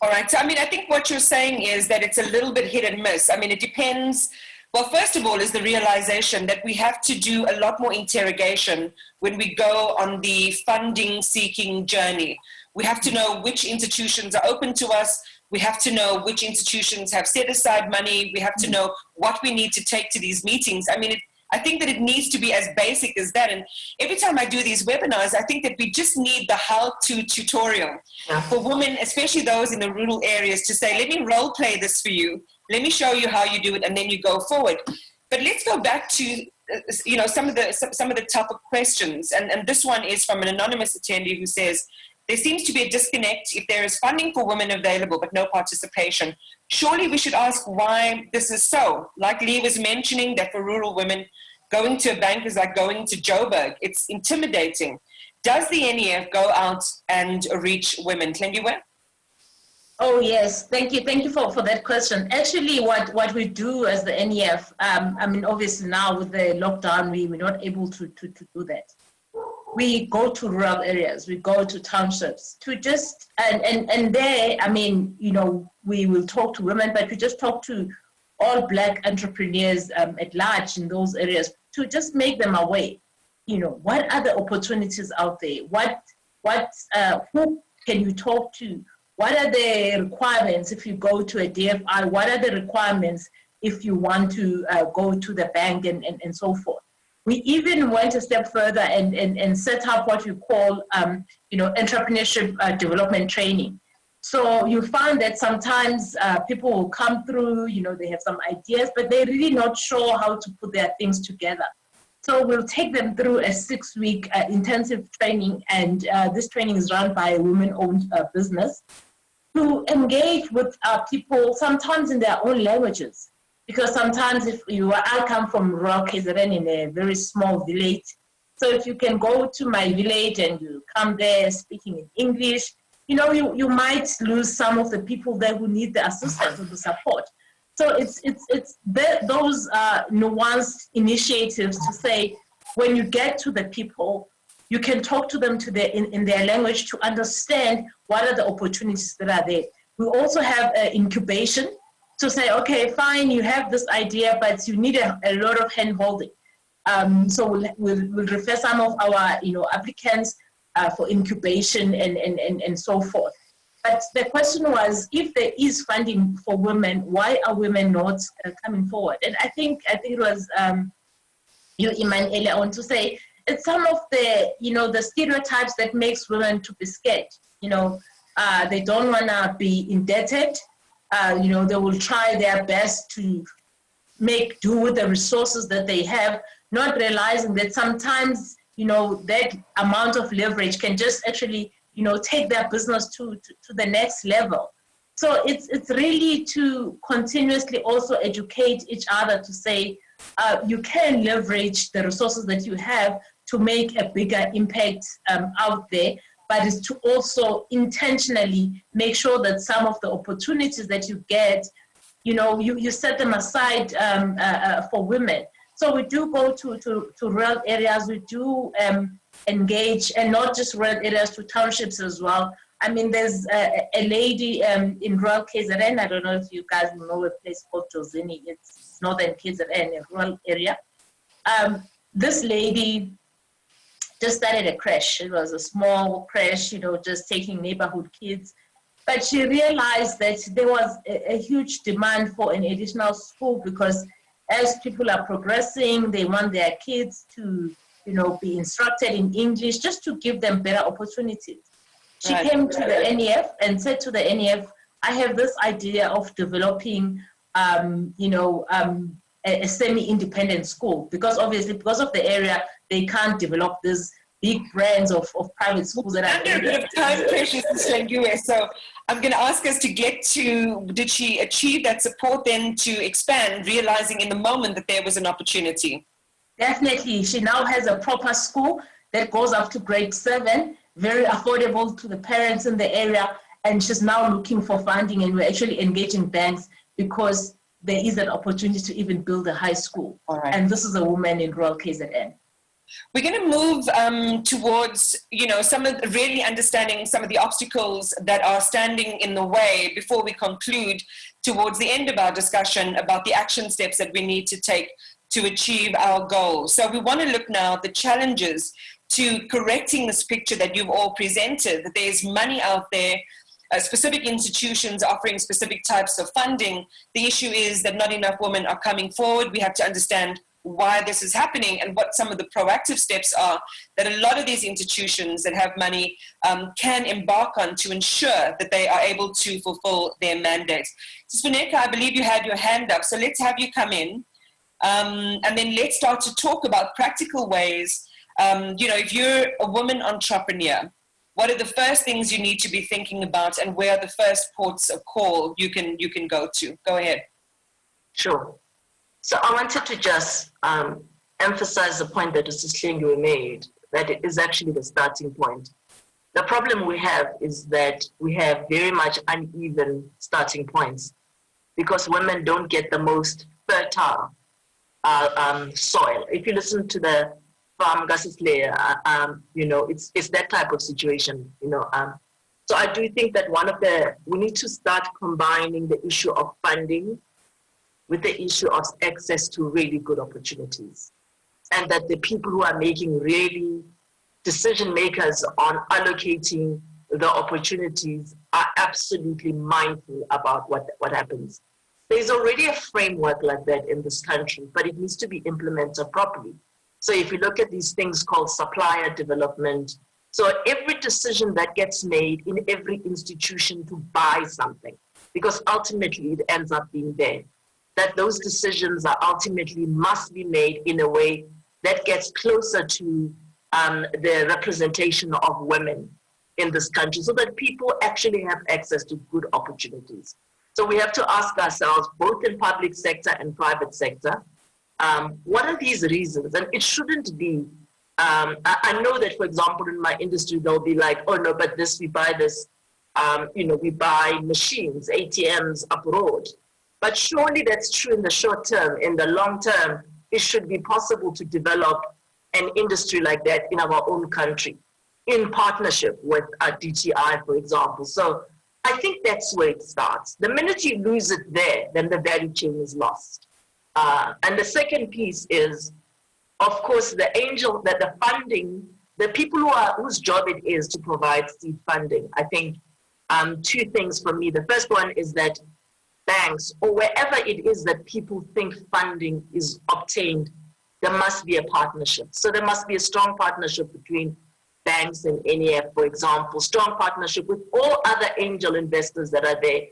A: All right. So, I mean, I think what you're saying is that it's a little bit hit and miss. I mean, it depends. Well, first of all, is the realization that we have to do a lot more interrogation when we go on the funding seeking journey. We have to know which institutions are open to us. We have to know which institutions have set aside money. We have to know what we need to take to these meetings. I mean, I think that it needs to be as basic as that. And every time I do these webinars, I think that we just need the how-to tutorial for women, especially those in the rural areas, to say, let me role play this for you. Let me show you how you do it, and then you go forward. But let's go back to some of the tougher questions. And this one is from an anonymous attendee who says, there seems to be a disconnect if there is funding for women available but no participation. Surely we should ask why this is so. Like Lee was mentioning, that for rural women, going to a bank is like going to Joburg. It's intimidating. Does the NEF go out and reach women? Tlengiwe?
H: Oh, yes. Thank you for that question. Actually, what we do as the NEF, I mean, obviously now with the lockdown, we're not able to do that. We go to rural areas, we go to townships to just, and there, I mean, we will talk to women, but we just talk to all Black entrepreneurs at large in those areas to just make them aware, what are the opportunities out there? Who can you talk to? What are the requirements if you go to a DFI? What are the requirements if you want to go to the bank and so forth? We even went a step further and set up what we call, entrepreneurship development training. So you find that sometimes people will come through, they have some ideas, but they're really not sure how to put their things together. So we'll take them through a 6-week intensive training, and this training is run by a women-owned business to engage with people, sometimes in their own languages. Because sometimes I come from rural KZN in a very small village. So if you can go to my village and you come there speaking in English, you might lose some of the people there who need the assistance or the support. So it's those nuanced initiatives to say, when you get to the people, you can talk to them in their language to understand what are the opportunities that are there. We also have incubation, to say, okay, fine, you have this idea, but you need a lot of hand-holding. So we'll refer some of our applicants for incubation and so forth. But the question was, if there is funding for women, why are women not coming forward? And I think it was you, Iman, earlier on to say, it's some of the the stereotypes that makes women to be scared. They don't want to be indebted. They will try their best to make do with the resources that they have, not realizing that sometimes, that amount of leverage can just actually, take their business to the next level. So it's really to continuously also educate each other to say, you can leverage the resources that you have to make a bigger impact out there, but is to also intentionally make sure that some of the opportunities that you get, you set them aside for women. So we do go to rural areas, we do engage, and not just rural areas, to townships as well. I mean, there's a lady in rural KZN, I don't know if you guys know a place called Jozini, it's northern KZN, a rural area. This lady just started a creche. It was a small creche, just taking neighborhood kids. But she realized that there was a huge demand for an additional school, because as people are progressing, they want their kids to, be instructed in English, just to give them better opportunities. She came to the NEF and said to the NEF, I have this idea of developing, a semi-independent school, because obviously, because of the area, they can't develop these big brands of private schools that are
A: under a bit of time pressures, Ms. Lengue. So I'm going to ask us to get to, did she achieve that support then to expand, realizing in the moment that there was an opportunity?
H: Definitely. She now has a proper school that goes up to grade 7, very affordable to the parents in the area. And she's now looking for funding, and we're actually engaging banks because there is an opportunity to even build a high school.
A: All right.
H: And this is a woman in rural KZN.
A: We're going to move towards, some of really understanding some of the obstacles that are standing in the way before we conclude towards the end of our discussion about the action steps that we need to take to achieve our goals. So we want to look now at the challenges to correcting this picture that you've all presented, that there's money out there, specific institutions offering specific types of funding. The issue is that not enough women are coming forward. We have to understand why this is happening and what some of the proactive steps are that a lot of these institutions that have money can embark on to ensure that they are able to fulfill their mandates. So Sfuneka, I believe you had your hand up, so let's have you come in and then let's start to talk about practical ways. If you're a woman entrepreneur, what are the first things you need to be thinking about, and where are the first ports of call you can go to? Go ahead.
G: Sure. So I wanted to just emphasize the point that Mrs. Hlengiwe made, that it is actually the starting point. The problem we have is that we have very much uneven starting points because women don't get the most fertile soil. If you listen to the farm Gasisle, it's that type of situation, So I do think that we need to start combining the issue of funding with the issue of access to really good opportunities. And that the people who are making really decision makers on allocating the opportunities are absolutely mindful about what happens. There's already a framework like that in this country, but it needs to be implemented properly. So if you look at these things called supplier development, so every decision that gets made in every institution to buy something, because ultimately it ends up being there, that those decisions are ultimately must be made in a way that gets closer to the representation of women in this country so that people actually have access to good opportunities. So we have to ask ourselves, both in public sector and private sector, what are these reasons? And it shouldn't be, I know that, for example, in my industry, they'll be like, oh no, but we buy this, we buy machines, ATMs abroad. But surely that's true in the short term. In the long term, it should be possible to develop an industry like that in our own country, in partnership with DTI, for example. So I think that's where it starts. The minute you lose it there, then the value chain is lost. And the second piece is, of course, the funding, the people whose job it is to provide seed funding. I think two things for me. The first one is that banks, or wherever it is that people think funding is obtained, there must be a partnership. So there must be a strong partnership between banks and NEF, for example, strong partnership with all other angel investors that are there.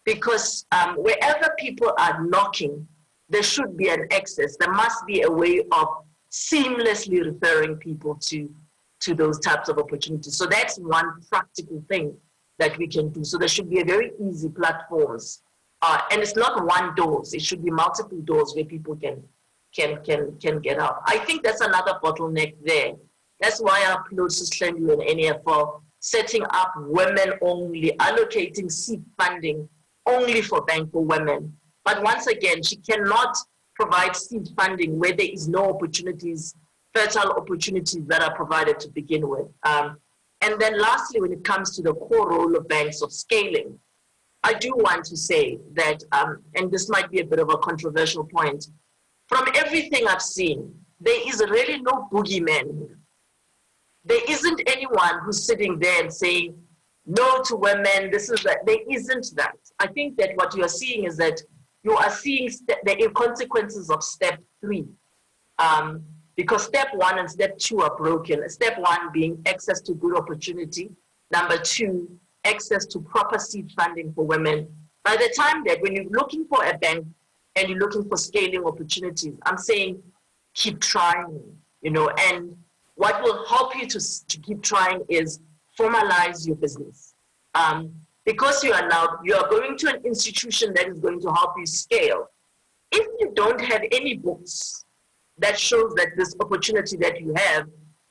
G: Because wherever people are knocking, there should be an access. There must be a way of seamlessly referring people to those types of opportunities. So that's one practical thing that we can do. So there should be a very easy platforms. And it's not one doors, it should be multiple doors where people can get out. I think that's another bottleneck there. That's why I applaud Sis Hlengiwe and NEF for setting up women only, allocating seed funding only for Bank for Women. But once again, she cannot provide seed funding where there is no opportunities, fertile opportunities that are provided to begin with. And then lastly, when it comes to the core role of banks of scaling, I do want to say that, and this might be a bit of a controversial point, from everything I've seen, there is really no boogeyman here. There isn't anyone who's sitting there and saying, no to women, this is that. There isn't that. I think that what you are seeing is that you are seeing the consequences of step 3. Because step 1 and step 2 are broken. Step 1 being access to good opportunity. Number 2, access to proper seed funding for women. By the time that when you're looking for a bank and you're looking for scaling opportunities, I'm saying keep trying, and what will help you to keep trying is formalize your business. because you are going to an institution that is going to help you scale. If you don't have any books that shows that this opportunity that you have,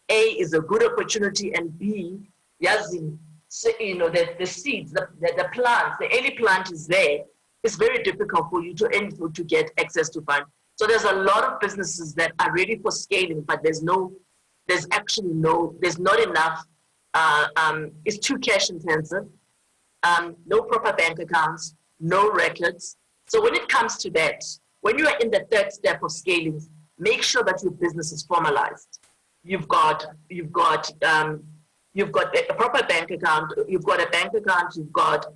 G: A, is a good opportunity, and B, yazin, the seeds, the plants, the early plant is there, it's very difficult for you to get access to funds. So there's a lot of businesses that are ready for scaling, but there's not enough, it's too cash intensive, no proper bank accounts, no records. So when it comes to that, when you are in the third step of scaling, make sure that your business is formalized. You've got a proper bank account, you've got a bank account, you've got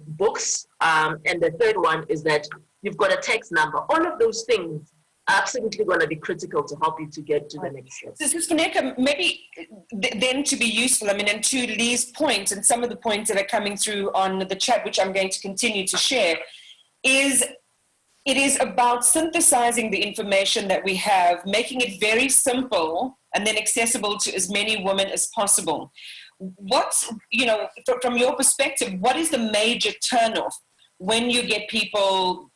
G: books, and the third one is that you've got a tax number. All of those things are absolutely going to be critical to help you to get to the next step.
A: So, Funeka, maybe then to be useful, I mean, and to Lee's point, and some of the points that are coming through on the chat, which I'm going to continue to share, it is about synthesizing the information that we have, making it very simple and then accessible to as many women as possible. What's, from your perspective, what is the major turnoff when you get people,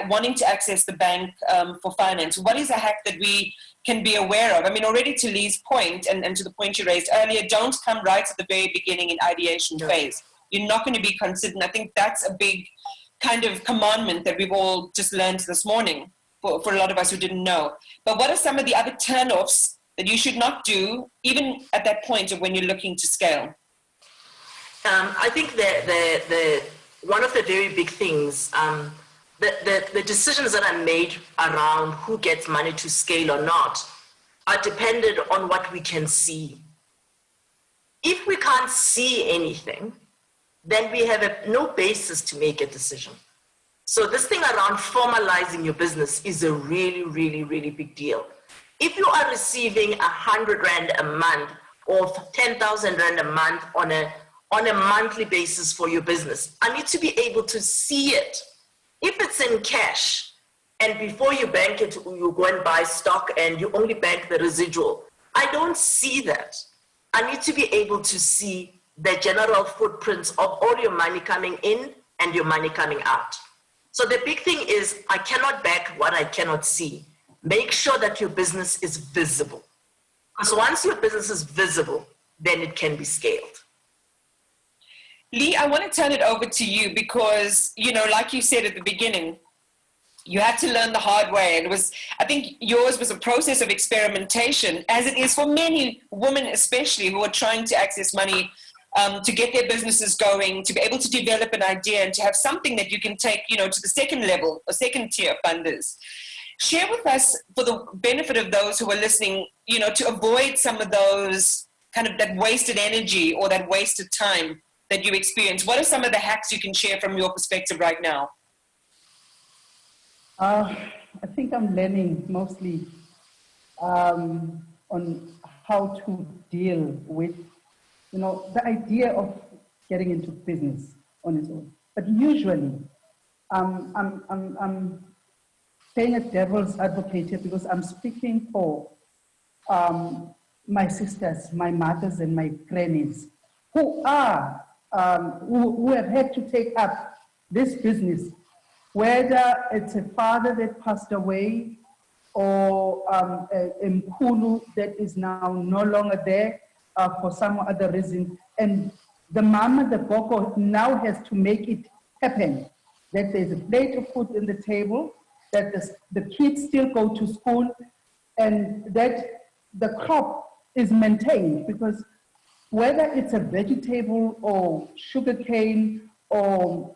A: wanting to access the bank for finance? What is a hack that we can be aware of? I mean, already to Lee's point and to the point you raised earlier, don't come right at the very beginning in ideation phase. You're not going to be considered. I think that's a big kind of commandment that we've all just learned this morning for a lot of us who didn't know. But what are some of the other turnoffs that you should not do, even at that point of when you're looking to scale?
G: I think the one of the very big things, the decisions that are made around who gets money to scale or not are dependent on what we can see. If we can't see anything, then we have no basis to make a decision. So this thing around formalizing your business is a really, really, really big deal. If you are receiving 100 Rand a month or 10,000 Rand a month on a monthly basis for your business, I need to be able to see it. If it's in cash, and before you bank it, you go and buy stock and you only bank the residual, I don't see that. I need to be able to see the general footprints of all your money coming in and your money coming out. So the big thing is, I cannot back what I cannot see. Make sure that your business is visible. Because once your business is visible, then it can be scaled.
A: Lee, I want to turn it over to you because, like you said at the beginning, you had to learn the hard way. And I think yours was a process of experimentation, as it is for many women, especially who are trying to access money to get their businesses going, to be able to develop an idea and to have something that you can take, to the second level or second tier funders. Share with us, for the benefit of those who are listening, to avoid some of those kind of that wasted energy or that wasted time that you experience. What are some of the hacks you can share from your perspective right now?
F: I think I'm learning mostly on how to deal with, the idea of getting into business on its own. But usually, I'm playing a devil's advocate here because I'm speaking for my sisters, my mothers, and my grannies who are who have had to take up this business, whether it's a father that passed away or a mkhulu that is now no longer there for some other reason. And the mama, the gogo, now has to make it happen, that there's a plate of food on the table, that the kids still go to school, and that the crop is maintained, because whether it's a vegetable or sugarcane or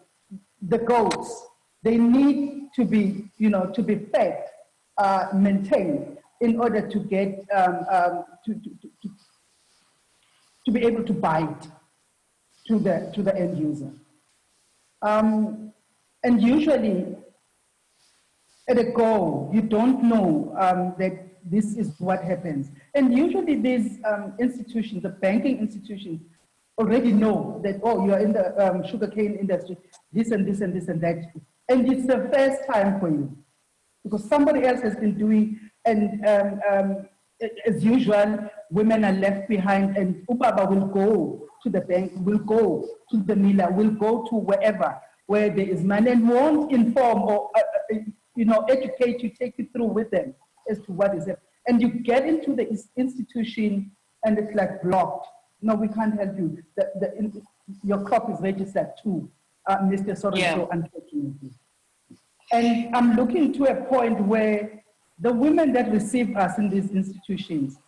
F: the goats, they need to be, to be fed, maintained in order to get, to be able to buy it to the end user. And usually at a go, you don't know that this is what happens. And usually these institutions, the banking institutions, already know that, oh, you are in the sugarcane industry, this and this and this and that. And it's the first time for you, because somebody else has been doing, and as usual, women are left behind, and Ubaba will go to the bank, will go to the miller, will go to wherever where there is money, and won't inform or educate you, take you through with them as to what is it. And you get into the institution and it's like blocked. No, we can't help you. Your crop is registered too, Mr. So unfortunately. And I'm looking to a point where the women that receive us in these institutions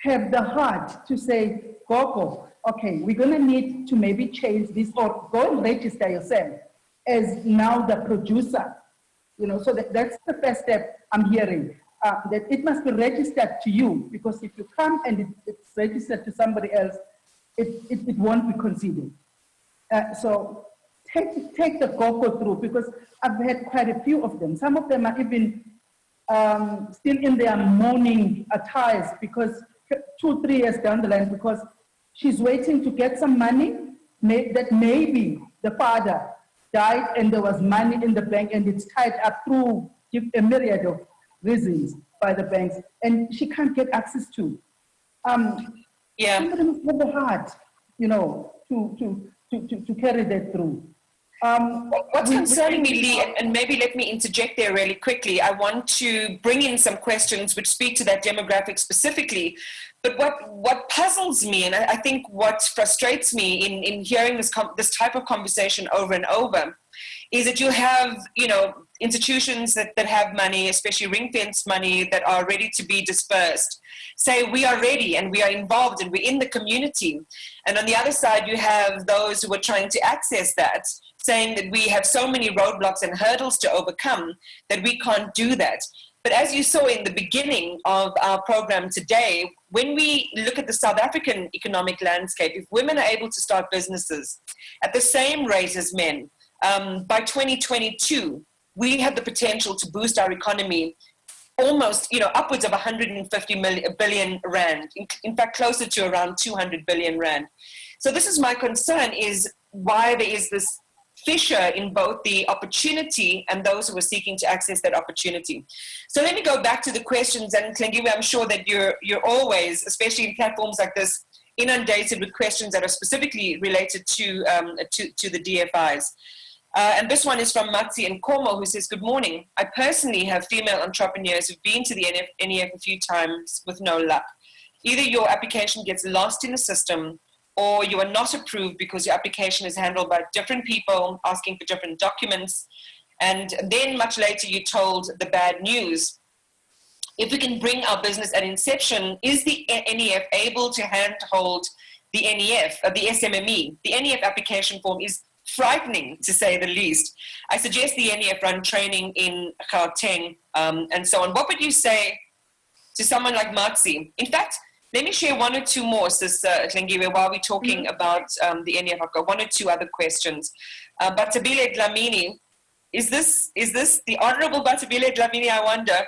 F: have the heart to say, Gogo, okay, we're going to need to maybe change this, or go and register yourself as now the producer. So that's the first step I'm hearing, that it must be registered to you, because if you come and it's registered to somebody else, it won't be considered. So take the Gogo through, because I've had quite a few of them. Some of them are even still in their mourning attires, because 2-3 years down the line, because she's waiting to get some money that maybe the father died and there was money in the bank and it's tied up through a myriad of reasons by the banks, and she can't get access to. Somebody must have the heart, to carry that through.
A: What's concerning me, Lee, and maybe let me interject there really quickly. I want to bring in some questions which speak to that demographic specifically. But what puzzles me, and I think what frustrates me in hearing this type of conversation over and over, is that you have, institutions that have money, especially ring-fenced money, that are ready to be dispersed, say we are ready and we are involved and we're in the community. And on the other side, you have those who are trying to access that, saying that we have so many roadblocks and hurdles to overcome that we can't do that. But as you saw in the beginning of our program today, when we look at the South African economic landscape, if women are able to start businesses at the same rate as men, by 2022, we have the potential to boost our economy almost, upwards of 150 billion rand, in fact, closer to around 200 billion rand. So this is my concern, is why there is this fissure in both the opportunity and those who are seeking to access that opportunity. So let me go back to the questions, and Tlengiwe, I'm sure that you're always, especially in platforms like this, inundated with questions that are specifically related to the DFIs. And this one is from Matsi and Komo, who says, good morning. I personally have female entrepreneurs who've been to the NEF a few times with no luck. Either your application gets lost in the system, or you are not approved because your application is handled by different people asking for different documents. And then much later, you're told the bad news. If we can bring our business at inception, is the NEF able to handhold the NEF, the SMME? The NEF application form is frightening, to say the least. I suggest the NEF run training in Gauteng and so on. What would you say to someone like Matsi? In fact, let me share one or two more, Sis Tlengiwe, while we're talking about the NEF. I've got one or two other questions. Batabile Dlamini, is this the Honorable Batabile Dlamini, I wonder,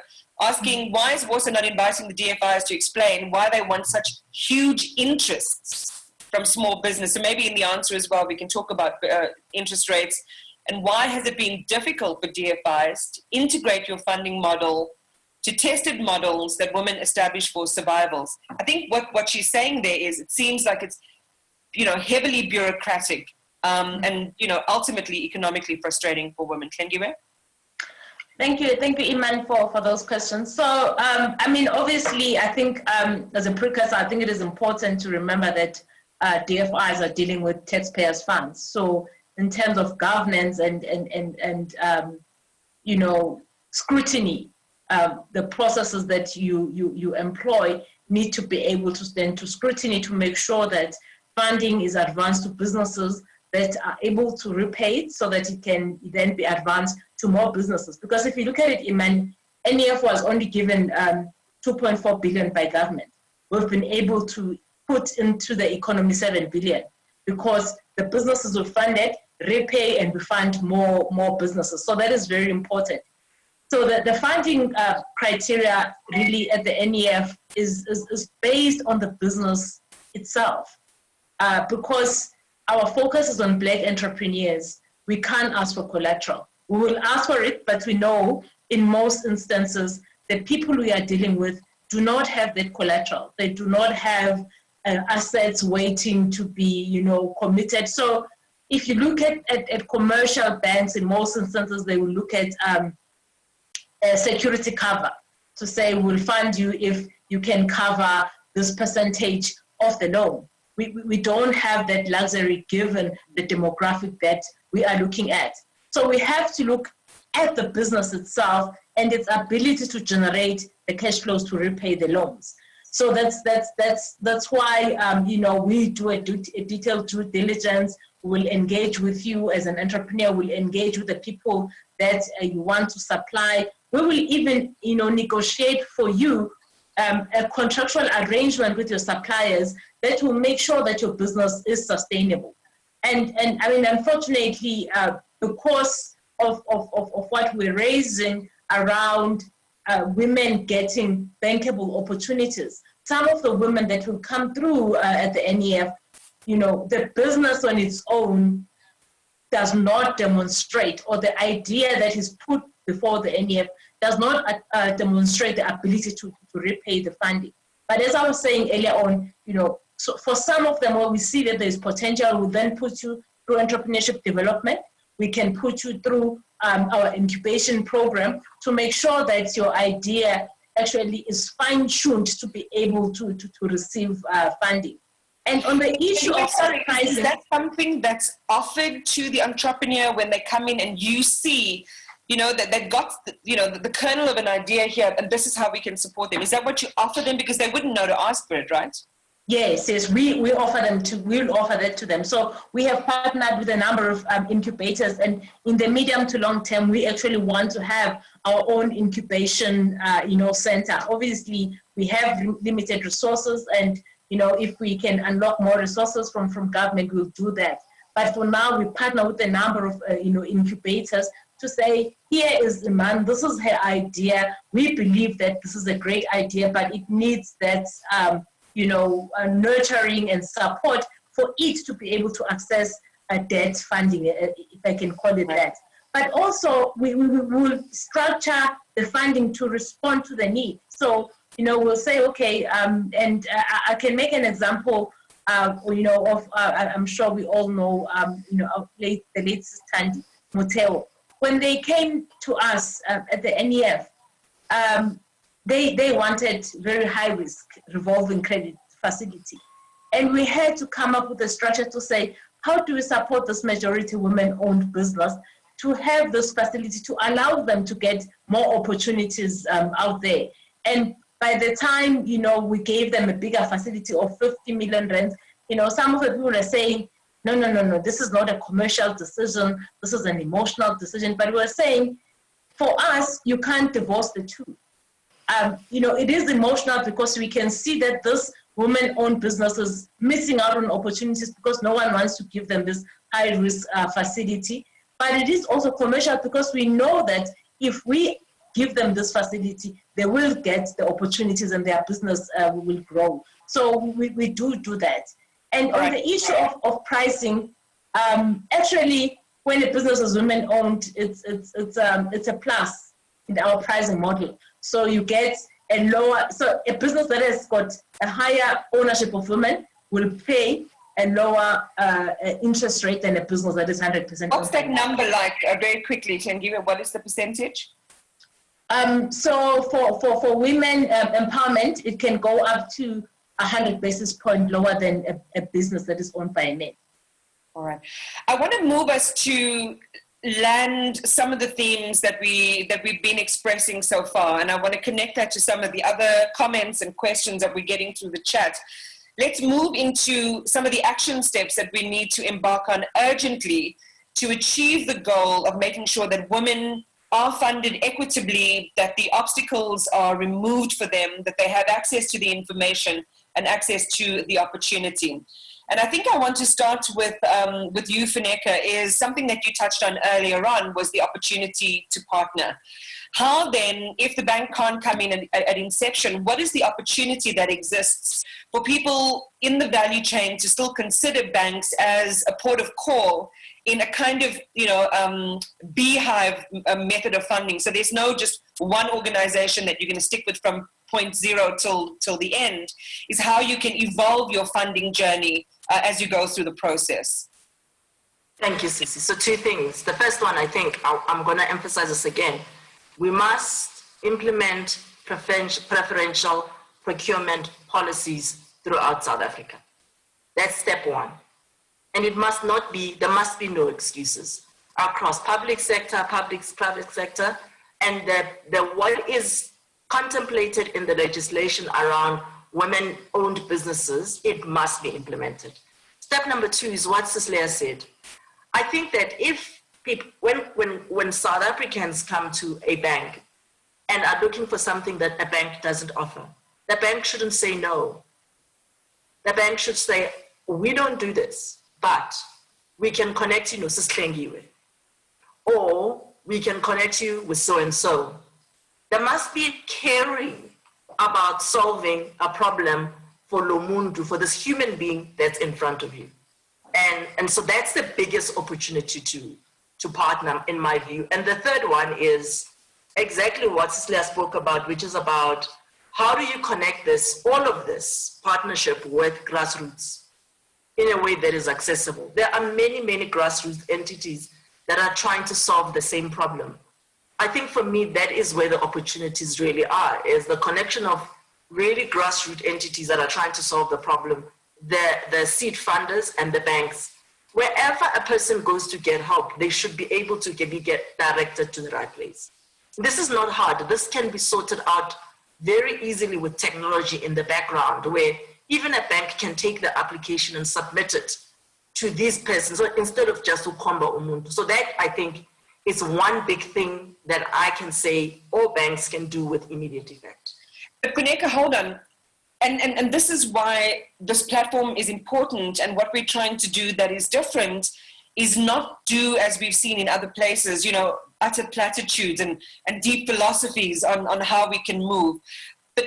A: asking why is WoSA not inviting the DFIs to explain why they want such huge interests from small business? So maybe in the answer as well, we can talk about interest rates, and why has it been difficult for DFIs to integrate your funding model to tested models that women establish for survivals? I think what she's saying there is, it seems like it's, heavily bureaucratic and, ultimately economically frustrating for women. Tlengiwe?
H: Thank you, Iman, for those questions. So, obviously, I think as a precursor, I think it is important to remember that DFIs are dealing with taxpayers' funds. So, in terms of governance and scrutiny, the processes that you employ need to be able to stand to scrutiny to make sure that funding is advanced to businesses that are able to repay it, so that it can then be advanced to more businesses. Because if you look at it, NEF was only given 2.4 billion by government. We've been able to put into the economy 7 billion because the businesses will fund it, repay, and we fund more businesses. So that is very important. So the funding criteria really at the NEF is based on the business itself. Because our focus is on Black entrepreneurs, we can't ask for collateral. We will ask for it, but we know in most instances the people we are dealing with do not have that collateral. They do not have assets waiting to be, committed. So if you look at commercial banks, in most instances, they will look at a security cover to say, we'll fund you if you can cover this percentage of the loan. We don't have that luxury given the demographic that we are looking at. So we have to look at the business itself and its ability to generate the cash flows to repay the loans. So that's why we do a detailed due diligence. We'll engage with you as an entrepreneur. We'll engage with the people that you want to supply. We will even negotiate for you a contractual arrangement with your suppliers that will make sure that your business is sustainable. And I mean, unfortunately, because of what we're raising around women getting bankable opportunities, some of the women that will come through at the NEF, the business on its own does not demonstrate, or the idea that is put before the NEF does not demonstrate the ability to repay the funding. But as I was saying earlier on, so for some of them, where we see that there's potential, we then put you through entrepreneurship development. We can put you through our incubation program to make sure that your idea actually is fine-tuned to be able to receive funding. And on the issue of pricing,
A: is that something that's offered to the entrepreneur when they come in and you see, that they've got, the kernel of an idea here, and this is how we can support them? Is that what you offer them? Because they wouldn't know to ask for it, right?
H: Yes, we offer we'll offer that to them. So we have partnered with a number of incubators, and in the medium to long term, we actually want to have our own incubation, center. Obviously, we have limited resources, and if we can unlock more resources from government, we'll do that. But for now, we partner with a number of incubators to say, here is Iman, this is her idea. We believe that this is a great idea, but it needs that nurturing and support for it to be able to access debt funding, if I can call it that. But also, we will structure the funding to respond to the need. So, we'll say, okay, and I can make an example, of, I'm sure we all know, of the late Thandi Moteo. When they came to us at the NEF, they wanted very high risk revolving credit facility. And we had to come up with a structure to say, how do we support this majority women-owned business to have this facility to allow them to get more opportunities out there? And by the time, we gave them a bigger facility of 50 million rand, some of the people are saying, no, this is not a commercial decision, this is an emotional decision. But we're saying, for us, you can't divorce the two. It is emotional because we can see that this women-owned business is missing out on opportunities because no one wants to give them this high-risk facility. But it is also commercial because we know that if we give them this facility, they will get the opportunities and their business will grow. So we do that. And on the issue of pricing, actually, when a business is women-owned, it's a plus in our pricing model. So you get a business that has got a higher ownership of women will pay a lower interest rate than a business that is 100%.
A: What's that number like, very quickly, Tengiwe? What is the percentage?
H: So for women empowerment, it can go up to 100 basis points lower than a business that is owned by a man.
A: All right. I want to move us to land some of the themes that we've been expressing so far, and I want to connect that to some of the other comments and questions that we're getting through the chat. Let's move into some of the action steps that we need to embark on urgently to achieve the goal of making sure that women are funded equitably, that the obstacles are removed for them, that they have access to the information and access to the opportunity. And I think I want to start with you, Funeka, is something that you touched on earlier on, was the opportunity to partner. How then, if the bank can't come in at inception, what is the opportunity that exists for people in the value chain to still consider banks as a port of call in a kind of, beehive method of funding? So there's no just one organization that you're going to stick with from point zero till the end, is how you can evolve your funding journey as you go through the process.
G: Thank you, Sisi. So 2 things. The first one, I think I'm going to emphasize this again. We must implement preferential procurement policies throughout South Africa. That's step 1. And there must be no excuses across public sector, private sector, and what is contemplated in the legislation around women-owned businesses, it must be implemented. Step number 2 is what Cecilia said. I think that if people, when South Africans come to a bank and are looking for something that a bank doesn't offer, the bank shouldn't say no. The bank should say, we don't do this, but we can connect you, or we can connect you with so-and-so. There must be caring about solving a problem for Lomundu, for this human being that's in front of you. And so that's the biggest opportunity to partner, in my view. And the third one is exactly what Cecilia spoke about, which is about how do you connect all of this partnership with grassroots in a way that is accessible. There are many, many grassroots entities that are trying to solve the same problem. I think for me, that is where the opportunities really are, is the connection of really grassroots entities that are trying to solve the problem, the seed funders and the banks. Wherever a person goes to get help, they should be able to get directed to the right place. This is not hard. This can be sorted out very easily with technology in the background, where even a bank can take the application and submit it to these persons, so instead of just Ukomba Umuntu. So that, I think, is one big thing that I can say all banks can do with immediate effect.
A: But Kuneka, hold on. And this is why this platform is important, and what we're trying to do that is different is not do as we've seen in other places, utter platitudes and deep philosophies on how we can move. But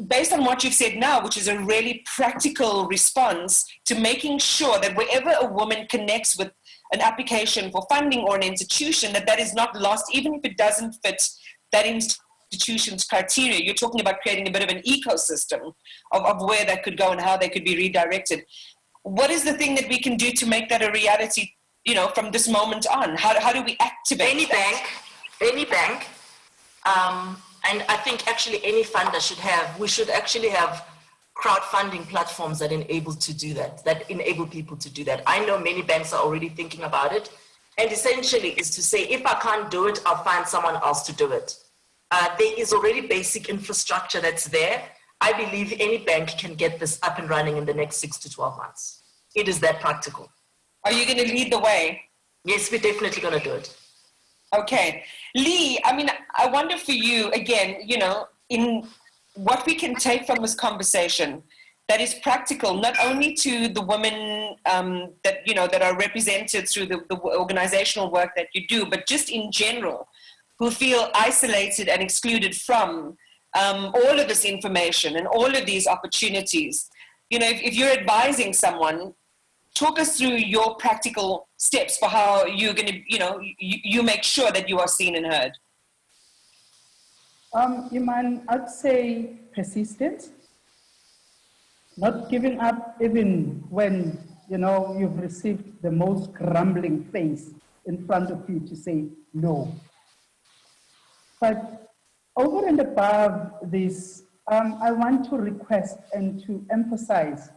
A: based on what you've said now, which is a really practical response to making sure that wherever a woman connects with an application for funding or an institution, that is not lost, even if it doesn't fit that institution's criteria. You're talking about creating a bit of an ecosystem of where that could go and how they could be redirected. What is the thing that we can do to make that a reality, from this moment on? How do we activate
G: any bank, and I think actually any funder we should actually have crowdfunding platforms that enable people to do that. I know many banks are already thinking about it, and essentially is to say, if I can't do it, I'll find someone else to do it. There is already basic infrastructure that's there. I believe any bank can get this up and running in the next 6 to 12 months. It is that practical.
A: Are you going to lead the way?
G: Yes, we're definitely going to do it.
A: Okay. Lee, I wonder for you, again, in what we can take from this conversation that is practical, not only to the women that are represented through the organizational work that you do, but just in general, who feel isolated and excluded from all of this information and all of these opportunities. If you're advising someone, talk us through your practical steps for how you're going to, you make sure that you are seen and heard.
F: Iman, I'd say persistent, not giving up even when, you've received the most grumbling face in front of you to say no. But over and above this, I want to request and to emphasize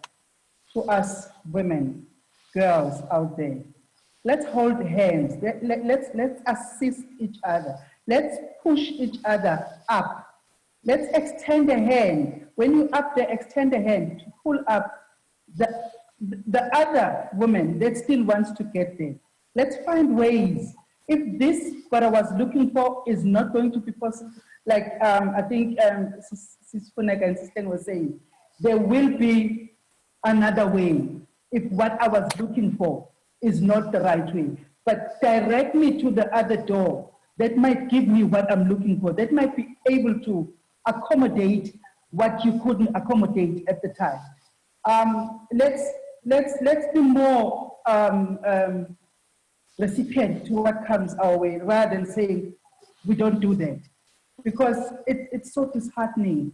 F: to us women, girls out there, let's hold hands, let's assist each other, let's push each other up, let's extend a hand. When you up there, extend a hand to pull up the other woman that still wants to get there. Let's find ways. If this, what I was looking for, is not going to be possible, like I think Sis Funeka and Sis Ten was saying, there will be another way if what I was looking for is not the right way. But direct me to the other door that might give me what I'm looking for, that might be able to accommodate what you couldn't accommodate at the time. Let's be more recipient to what comes our way, rather than saying we don't do that, because it's so disheartening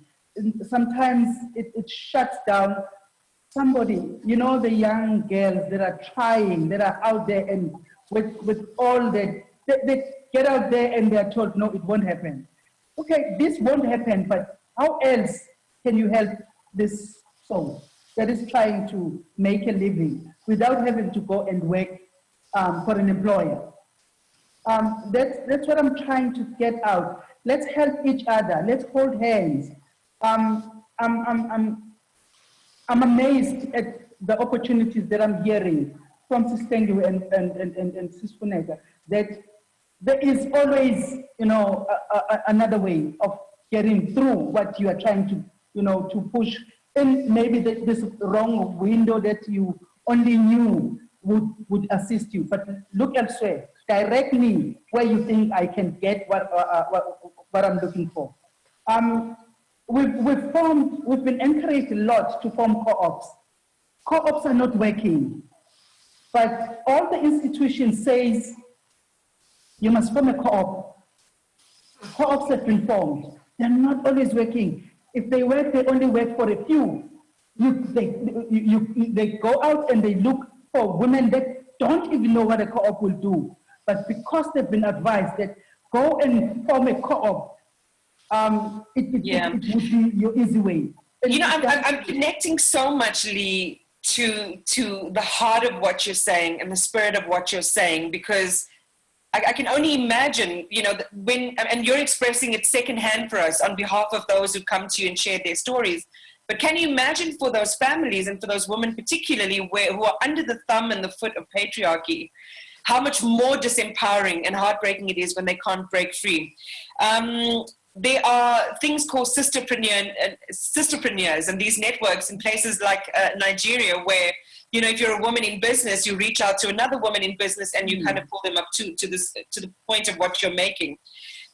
F: sometimes it shuts down somebody, you know, the young girls that are trying, that are out there and with all that, they get out there and they're told, no, it won't happen. Okay, this won't happen, but how else can you help this soul that is trying to make a living without having to go and work for an employer? That's what I'm trying to get out. Let's help each other. Let's hold hands. I'm amazed at the opportunities that I'm hearing from Sistengu and Sisfuneka, that there is always, you know, another way of getting through what you are trying to, you know, to push. And maybe this wrong window that you only knew would assist you, but look elsewhere. Direct me where you think I can get what I'm looking for. We've been encouraged a lot to form co-ops. Co-ops are not working, but all the institutions says you must form a co-op. Co-ops have been formed. They're not always working. If they work, they only work for a few. They go out and they look for women that don't even know what a co-op will do. But because they've been advised that go and form a co-op, it would be your easy way. And
A: you know, I'm connecting so much, Lee, to the heart of what you're saying and the spirit of what you're saying, because I can only imagine, you know, and you're expressing it secondhand for us on behalf of those who come to you and share their stories. But can you imagine for those families and for those women particularly who are under the thumb and the foot of patriarchy, how much more disempowering and heartbreaking it is when they can't break free. There are things called sisterpreneurs and these networks in places like Nigeria where, you know, if you're a woman in business, you reach out to another woman in business and you kind of pull them up to the point of what you're making.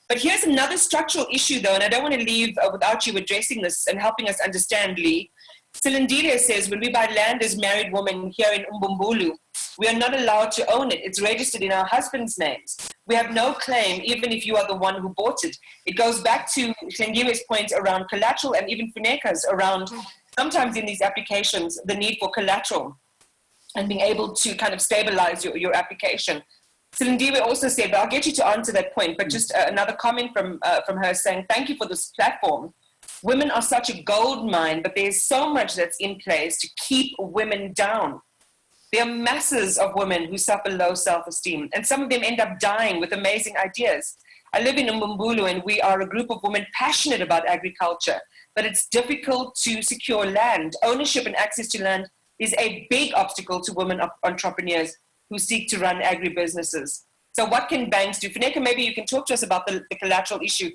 A: But here's another structural issue, though, and I don't want to leave without you addressing this and helping us understand, Lee. Silindile says, when we buy land as married women here in Umbumbulu, we are not allowed to own it. It's registered in our husband's names. We have no claim, even if you are the one who bought it. It goes back to Hlengiwe's point around collateral and even Funeka's around sometimes in these applications, the need for collateral and being able to kind of stabilize your application. Silindiwe also said, but I'll get you to answer that point, but just another comment from her saying, thank you for this platform. Women are such a gold mine, but there's so much that's in place to keep women down. There are masses of women who suffer low self-esteem, and some of them end up dying with amazing ideas. I live in Umbumbulu, and we are a group of women passionate about agriculture, but it's difficult to secure land. Ownership and access to land is a big obstacle to women entrepreneurs who seek to run agribusinesses. So what can banks do? Funeka, maybe you can talk to us about the collateral issue.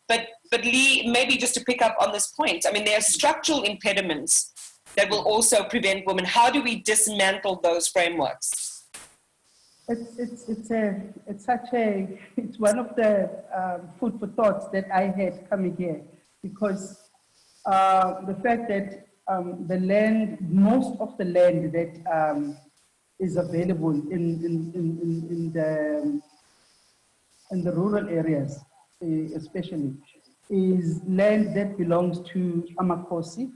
A: But Lee, maybe just to pick up on this point, I mean, there are structural impediments that will also prevent women. How do we dismantle those frameworks?
F: It's one of the food for thoughts that I had coming here, because the fact that the land, most of the land that is available in the rural areas, especially, is land that belongs to Amakosi.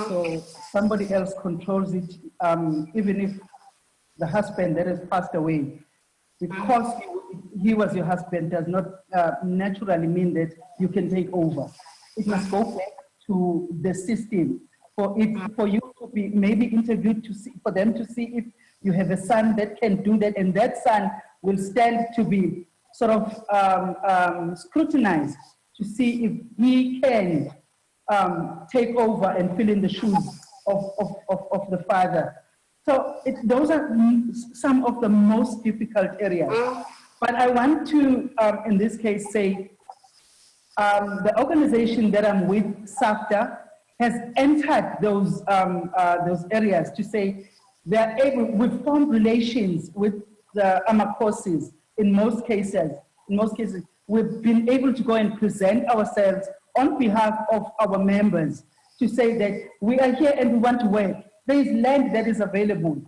F: So somebody else controls it, even if the husband that has passed away, because he was your husband, does not naturally mean that you can take over. It must go back to the system for you to be maybe interviewed to see, for them to see if you have a son that can do that, and that son will stand to be sort of scrutinized to see if he can take over and fill in the shoes of the father. So those are some of the most difficult areas. But I want to, in this case, say the organization that I'm with, SAFTA, has entered those areas to say they're able, we've formed relations with the Amakosis in most cases. In most cases, we've been able to go and present ourselves on behalf of our members to say that we are here and we want to work. There is land that is available.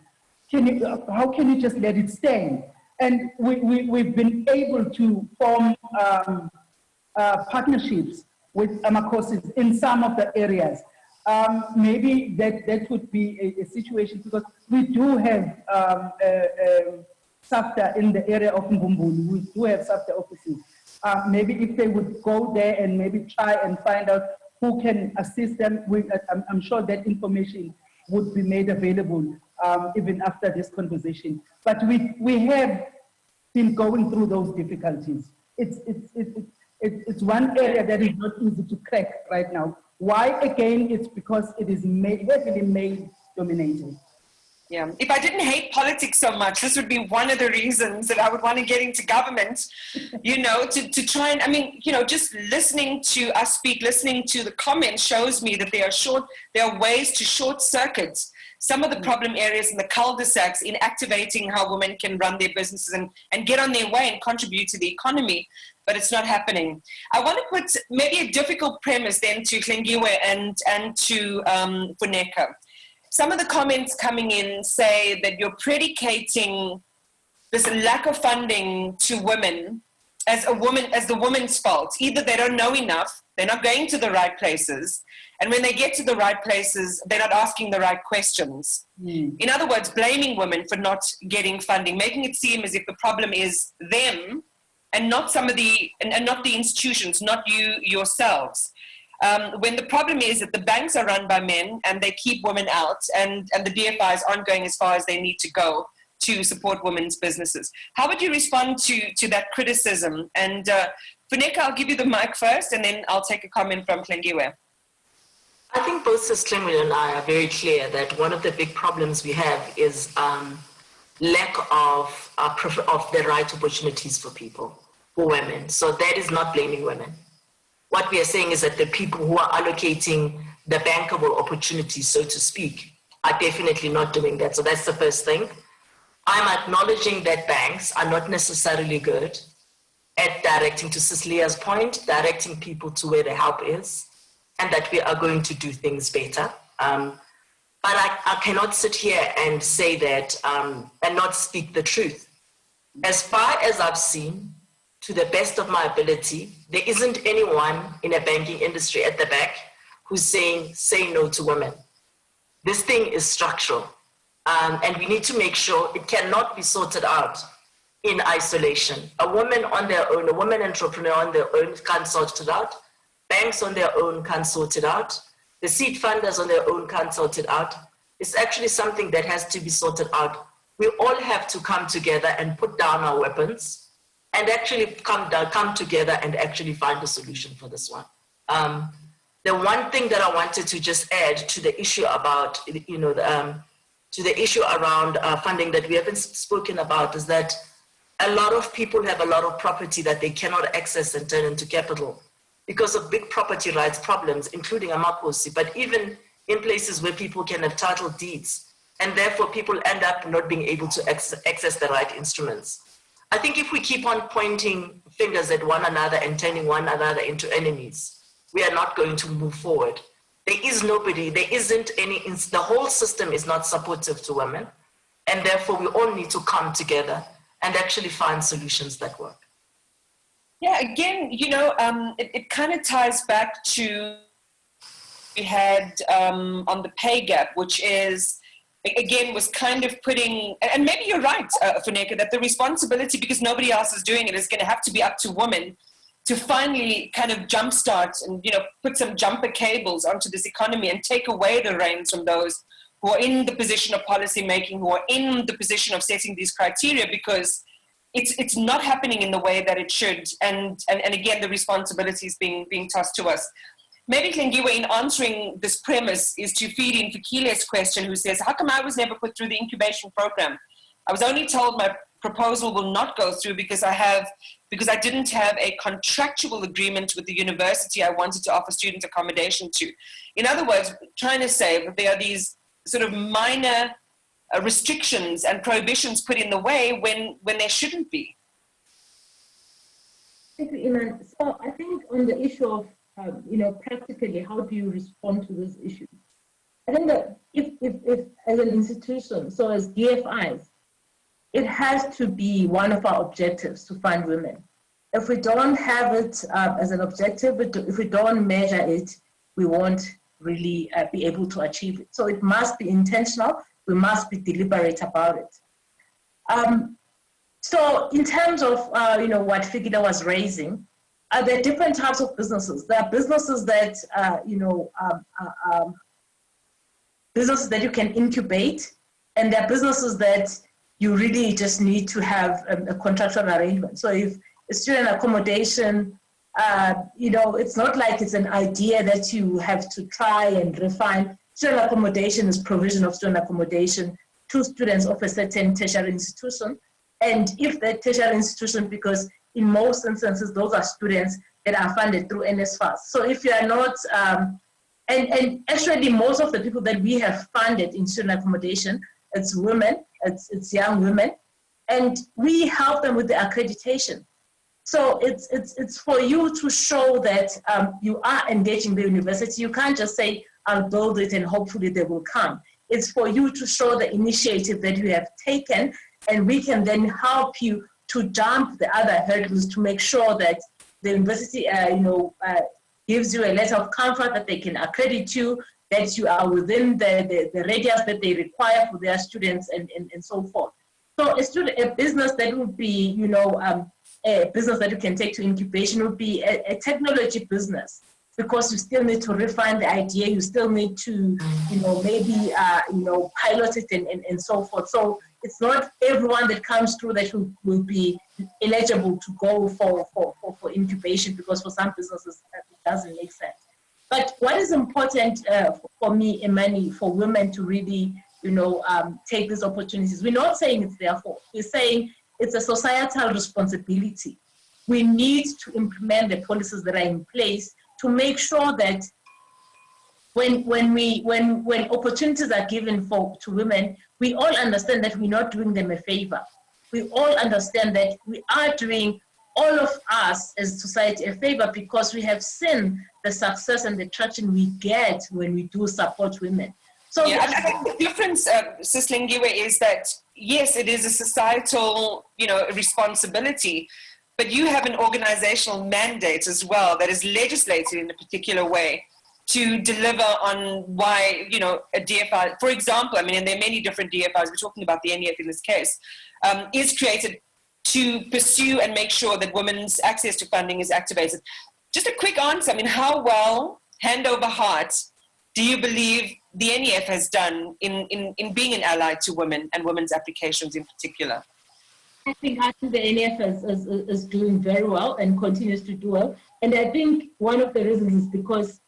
F: How can you just let it stand? And we've been able to form partnerships with courses in some of the areas. Maybe that would be a situation, because we do have SAFTA in the area of Mbumbulu. We do have SAFTA offices. Maybe if they would go there and maybe try and find out who can assist them, I'm sure that information would be made available even after this conversation. But we have been going through those difficulties. It's one area that is not easy to crack right now. Why? Again, it's because it is heavily male dominated.
A: Yeah, if I didn't hate politics so much, this would be one of the reasons that I would want to get into government, you know, to try and, I mean, you know, just listening to us speak, listening to the comments shows me that there are ways to short circuit some of the problem areas in the cul-de-sacs in activating how women can run their businesses and get on their way and contribute to the economy, but it's not happening. I want to put maybe a difficult premise then to Hlengiwe and to Funeka. Some of the comments coming in say that you're predicating this lack of funding to women as the woman's fault. Either they don't know enough, they're not going to the right places, and when they get to the right places, they're not asking the right questions. In other words, blaming women for not getting funding, making it seem as if the problem is them and not and not the institutions, not you yourselves. When the problem is that the banks are run by men and they keep women out, and the DFIs aren't going as far as they need to go to support women's businesses. How would you respond to that criticism? And Funeka, I'll give you the mic first, and then I'll take a comment from Hlengiwe.
G: I think both Sis Hlengiwe and I are very clear that one of the big problems we have is lack of the right opportunities for people, for women. So that is not blaming women. What we are saying is that the people who are allocating the bankable opportunities, so to speak, are definitely not doing that. So that's the first thing. I'm acknowledging that banks are not necessarily good at directing, to Cecilia's point, directing people to where the help is, and that we are going to do things better. But I cannot sit here and say that and not speak the truth. As far as I've seen, to the best of my ability, there isn't anyone in a banking industry at the back who's saying, say no to women. This thing is structural. And we need to make sure it cannot be sorted out in isolation. A woman on their own, a woman entrepreneur on their own can't sort it out. Banks on their own can't sort it out. The seed funders on their own can't sort it out. It's actually something that has to be sorted out. We all have to come together and put down our weapons and actually come together and actually find a solution for this one. The one thing that I wanted to just add to the issue about, you know, to the issue around funding that we haven't spoken about is that a lot of people have a lot of property that they cannot access and turn into capital because of big property rights problems, including amakosi, but even in places where people can have title deeds, and therefore people end up not being able to access the right instruments. I think if we keep on pointing fingers at one another and turning one another into enemies, we are not going to move forward. There is nobody, there isn't any, the whole system is not supportive to women, and therefore we all need to come together and actually find solutions that work.
A: Yeah, again, you know, it kind of ties back to we had on the pay gap, which is, again, was kind of putting, and maybe you're right, Funeka, that the responsibility, because nobody else is doing it, is going to have to be up to women to finally kind of jumpstart and, you know, put some jumper cables onto this economy and take away the reins from those who are in the position of policy making, who are in the position of setting these criteria, because it's not happening in the way that it should. And again, the responsibility is being tossed to us. Maybe Hlengiwe, in answering this premise, is to feed in Fikile's question, who says, how come I was never put through the incubation program? I was only told my proposal will not go through because I didn't have a contractual agreement with the university I wanted to offer student accommodation to. In other words, trying to say that there are these sort of minor restrictions and prohibitions put in the way when there shouldn't be.
H: Thank you, Iman. So I think on the issue of, you know, practically, how do you respond to this issue? I think that if as an institution, so as DFIs, it has to be one of our objectives to fund women. if we don't have it as an objective, if we don't measure it, we won't really be able to achieve it. So it must be intentional. We must be deliberate about it. So in terms of what Fikida was raising, there are different types of businesses. There are businesses that businesses that you can incubate, and there are businesses that you really just need to have a contractual arrangement. So if a student accommodation, it's not like it's an idea that you have to try and refine. Student accommodation is provision of student accommodation to students of a certain tertiary institution. And if the tertiary institution, because in most instances, those are students that are funded through NSFAS. So if you are not, and actually most of the people that we have funded in student accommodation, it's women, it's young women, and we help them with the accreditation. So it's for you to show that you are engaging the university. You can't just say, I'll build it and hopefully they will come. It's for you to show the initiative that you have taken, and we can then help you to jump the other hurdles to make sure that the university gives you a letter of comfort that they can accredit you, that you are within the radius that they require for their students and so forth. So a business that would be, a business that you can take to incubation would be a technology business, because you still need to refine the idea, you still need to, maybe, pilot it and so forth. So it's not everyone that comes through that will be eligible to go for incubation, because for some businesses it doesn't make sense. But what is important for me, Imani, for women to really, take these opportunities, we're not saying it's their fault. We're saying it's a societal responsibility. We need to implement the policies that are in place to make sure that when opportunities are given to women, we all understand that we're not doing them a favor. We all understand that we are doing all of us as society a favor, because we have seen the success and the traction we get when we do support women. So
A: yeah, I think the difference, Sis Lingiwe, is that yes, it is a societal, responsibility, but you have an organizational mandate as well that is legislated in a particular way to deliver on why, a DFI, for example, and there are many different DFIs, we're talking about the NEF in this case, is created to pursue and make sure that women's access to funding is activated. Just a quick answer, how well, hand over heart, do you believe the NEF has done in being an ally to women and women's applications in particular?
H: I think the NEF is doing very well and continues to do well. And I think one of the reasons is because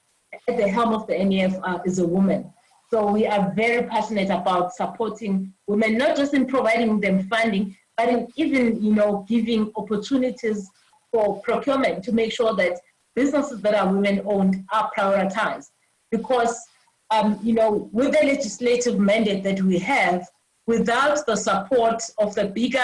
H: at the helm of the NEF is a woman. So we are very passionate about supporting women, not just in providing them funding, but in even, giving opportunities for procurement to make sure that businesses that are women-owned are prioritized. Because, with the legislative mandate that we have, without the support of the bigger,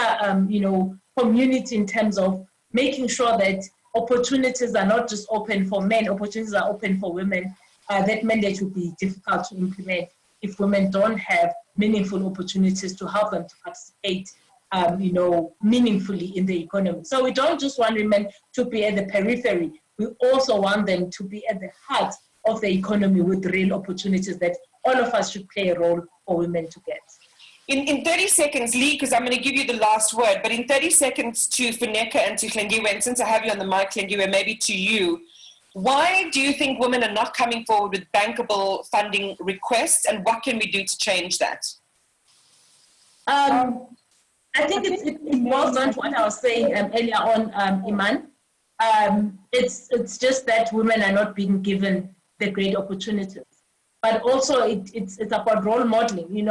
H: community in terms of making sure that opportunities are not just open for men, opportunities are open for women, that mandate will be difficult to implement if women don't have meaningful opportunities to help them to participate, meaningfully in the economy. So we don't just want women to be at the periphery. We also want them to be at the heart of the economy with real opportunities that all of us should play a role for women to get.
A: In 30 seconds, Lee, because I'm going to give you the last word, but in 30 seconds to Funeka and to Hlengiwe, and since I have you on the mic, Hlengiwe, maybe to you, why do you think women are not coming forward with bankable funding requests, and what can we do to change that?
H: I think it boils down to what I was saying earlier on, Iman. It's just that women are not being given the great opportunities. But also it's about role modeling,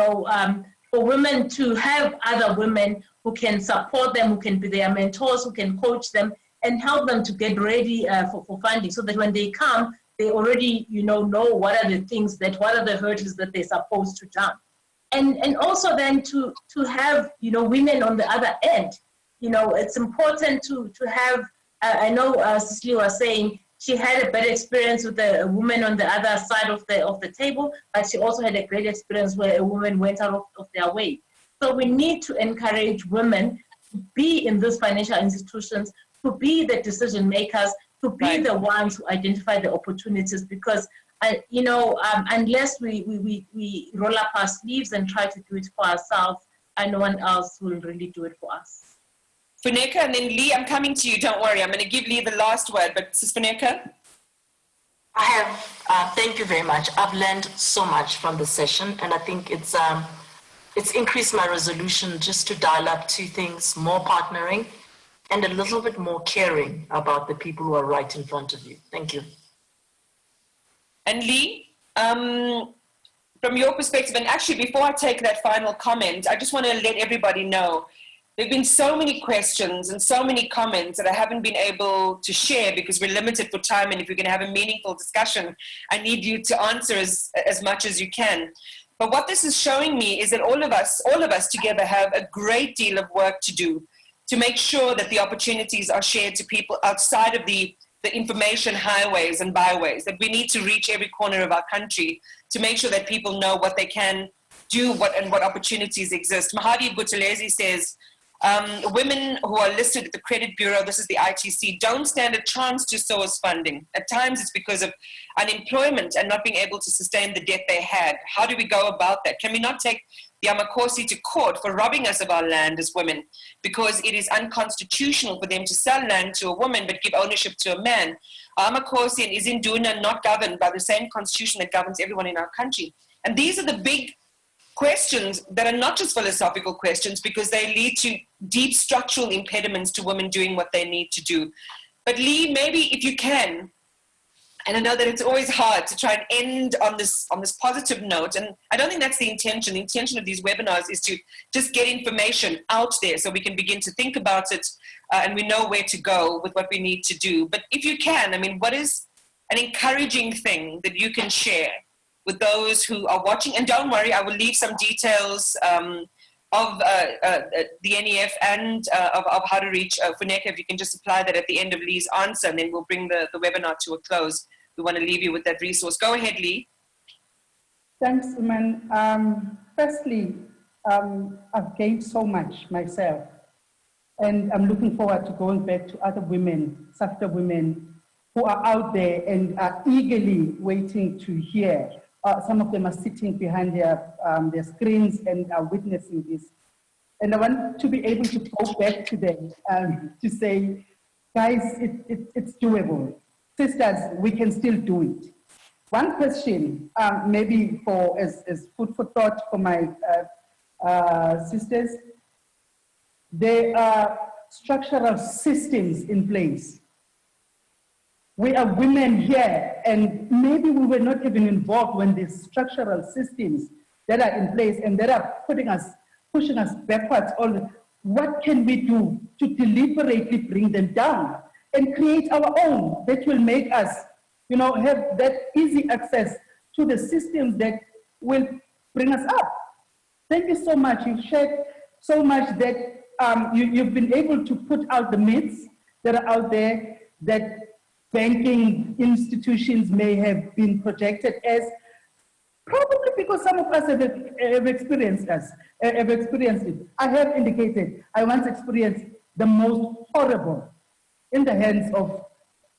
H: for women to have other women who can support them, who can be their mentors, who can coach them and help them to get ready for funding, so that when they come, they already, know what are the hurdles that they're supposed to jump. And also then to have, women on the other end. It's important to have, I know Cicely was saying she had a better experience with a woman on the other side of the table, but she also had a great experience where a woman went out of their way. So we need to encourage women to be in these financial institutions to be the decision makers, to be the ones who identify the opportunities, because unless we roll up our sleeves and try to do it for ourselves, and no one else will really do it for us.
A: Funeka, and then Lee, I'm coming to you, don't worry. I'm going to give Lee the last word, but Sis Funeka?
G: I have, thank you very much. I've learned so much from the session, and I think it's increased my resolution just to dial up two things: more partnering and a little bit more caring about the people who are right in front of you. Thank you.
A: And Lee, from your perspective, and actually before I take that final comment, I just want to let everybody know there have been so many questions and so many comments that I haven't been able to share because we're limited for time, and if we're going to have a meaningful discussion, I need you to answer as much as you can. But what this is showing me is that all of us together have a great deal of work to do to make sure that the opportunities are shared to people outside of the information highways and byways, that we need to reach every corner of our country to make sure that people know what they can do and what opportunities exist. Mahadi Buthelezi says, women who are listed at the Credit Bureau, this is the ITC, don't stand a chance to source funding. At times it's because of unemployment and not being able to sustain the debt they had. How do we go about that? Can we not take the Amakosi to court for robbing us of our land as women because it is unconstitutional for them to sell land to a woman but give ownership to a man? Amakosi and Izinduna not governed by the same constitution that governs everyone in our country. And these are the big questions that are not just philosophical questions because they lead to deep structural impediments to women doing what they need to do. But Lee, maybe if you can, and I know that it's always hard to try and end on this positive note, and I don't think that's the intention. The intention of these webinars is to just get information out there so we can begin to think about it and we know where to go with what we need to do. But if you can, I mean, what is an encouraging thing that you can share with those who are watching? And don't worry, I will leave some details of the NEF and of how to reach Funeka. If you can just apply that at the end of Lee's answer, and then we'll bring the webinar to a close. We want to leave you with that resource. Go ahead, Lee.
F: Thanks, Iman. Firstly, I've gained so much myself, and I'm looking forward to going back to other women, SAFTA women, who are out there and are eagerly waiting to hear. Some of them are sitting behind their screens and are witnessing this. And I want to be able to go back to them to say, guys, it's doable. Sisters, we can still do it. One question, maybe as food for thought for my sisters, there are structural systems in place. We are women here, and maybe we were not even involved when these structural systems that are in place and that are pushing us backwards. What can we do to deliberately bring them down and create our own that will make us, have that easy access to the systems that will bring us up? Thank you so much. You've shared so much that you've been able to put out the myths that are out there that banking institutions may have been projected as, probably because some of us have experienced it. I have indicated I once experienced the most horrible in the hands of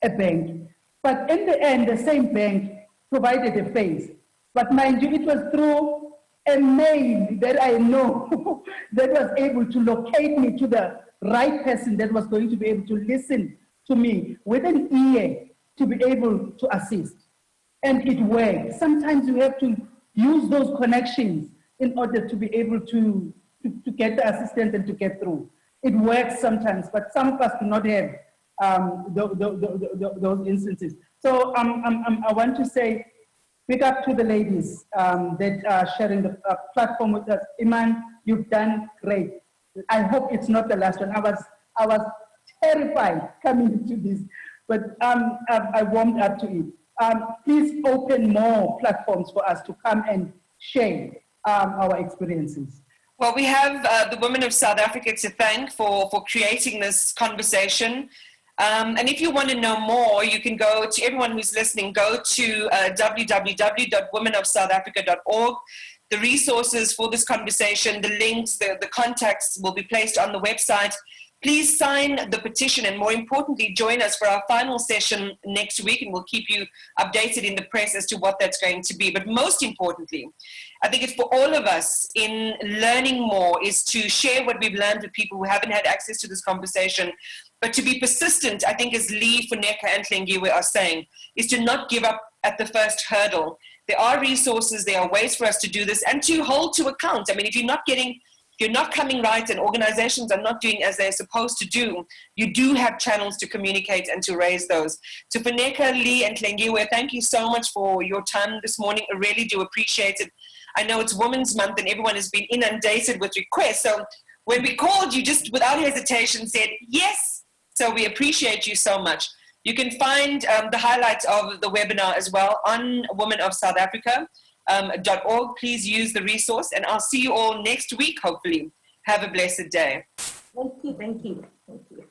F: a bank. But in the end, the same bank provided a face. But mind you, it was through a mail that I know that was able to locate me to the right person that was going to be able to listen to me with an ear to be able to assist. And it worked. Sometimes you have to use those connections in order to be able to get the assistance and to get through. It works sometimes, but some of us do not have those instances. So I want to say, big up to the ladies that are sharing the platform with us. Iman, you've done great. I hope it's not the last one. I was terrified coming into this, but I warmed up to it. Please open more platforms for us to come and share our experiences.
A: Well, we have the women of South Africa to thank for creating this conversation. And if you want to know more, you can go to, everyone who's listening, go to www.womenofsouthafrica.org. The resources for this conversation, the links, the contacts will be placed on the website. Please sign the petition, and more importantly, join us for our final session next week, and we'll keep you updated in the press as to what that's going to be. But most importantly, I think it's for all of us in learning more is to share what we've learned with people who haven't had access to this conversation, but to be persistent, I think, as Lee, Funeka, and Tlengiwe are saying, is to not give up at the first hurdle. There are resources, there are ways for us to do this, and to hold to account. I mean, if you're not coming right and organizations are not doing as they're supposed to do, you do have channels to communicate and to raise those. To Funeka, Lee, and Tlengiwe, thank you so much for your time this morning. I really do appreciate it. I know it's Women's Month and everyone has been inundated with requests. So when we called, you just without hesitation said yes. So we appreciate you so much. You can find the highlights of the webinar as well on womenofsouthafrica.org. Please use the resource, and I'll see you all next week, hopefully. Have a blessed day.
H: Thank you. Thank you. Thank you.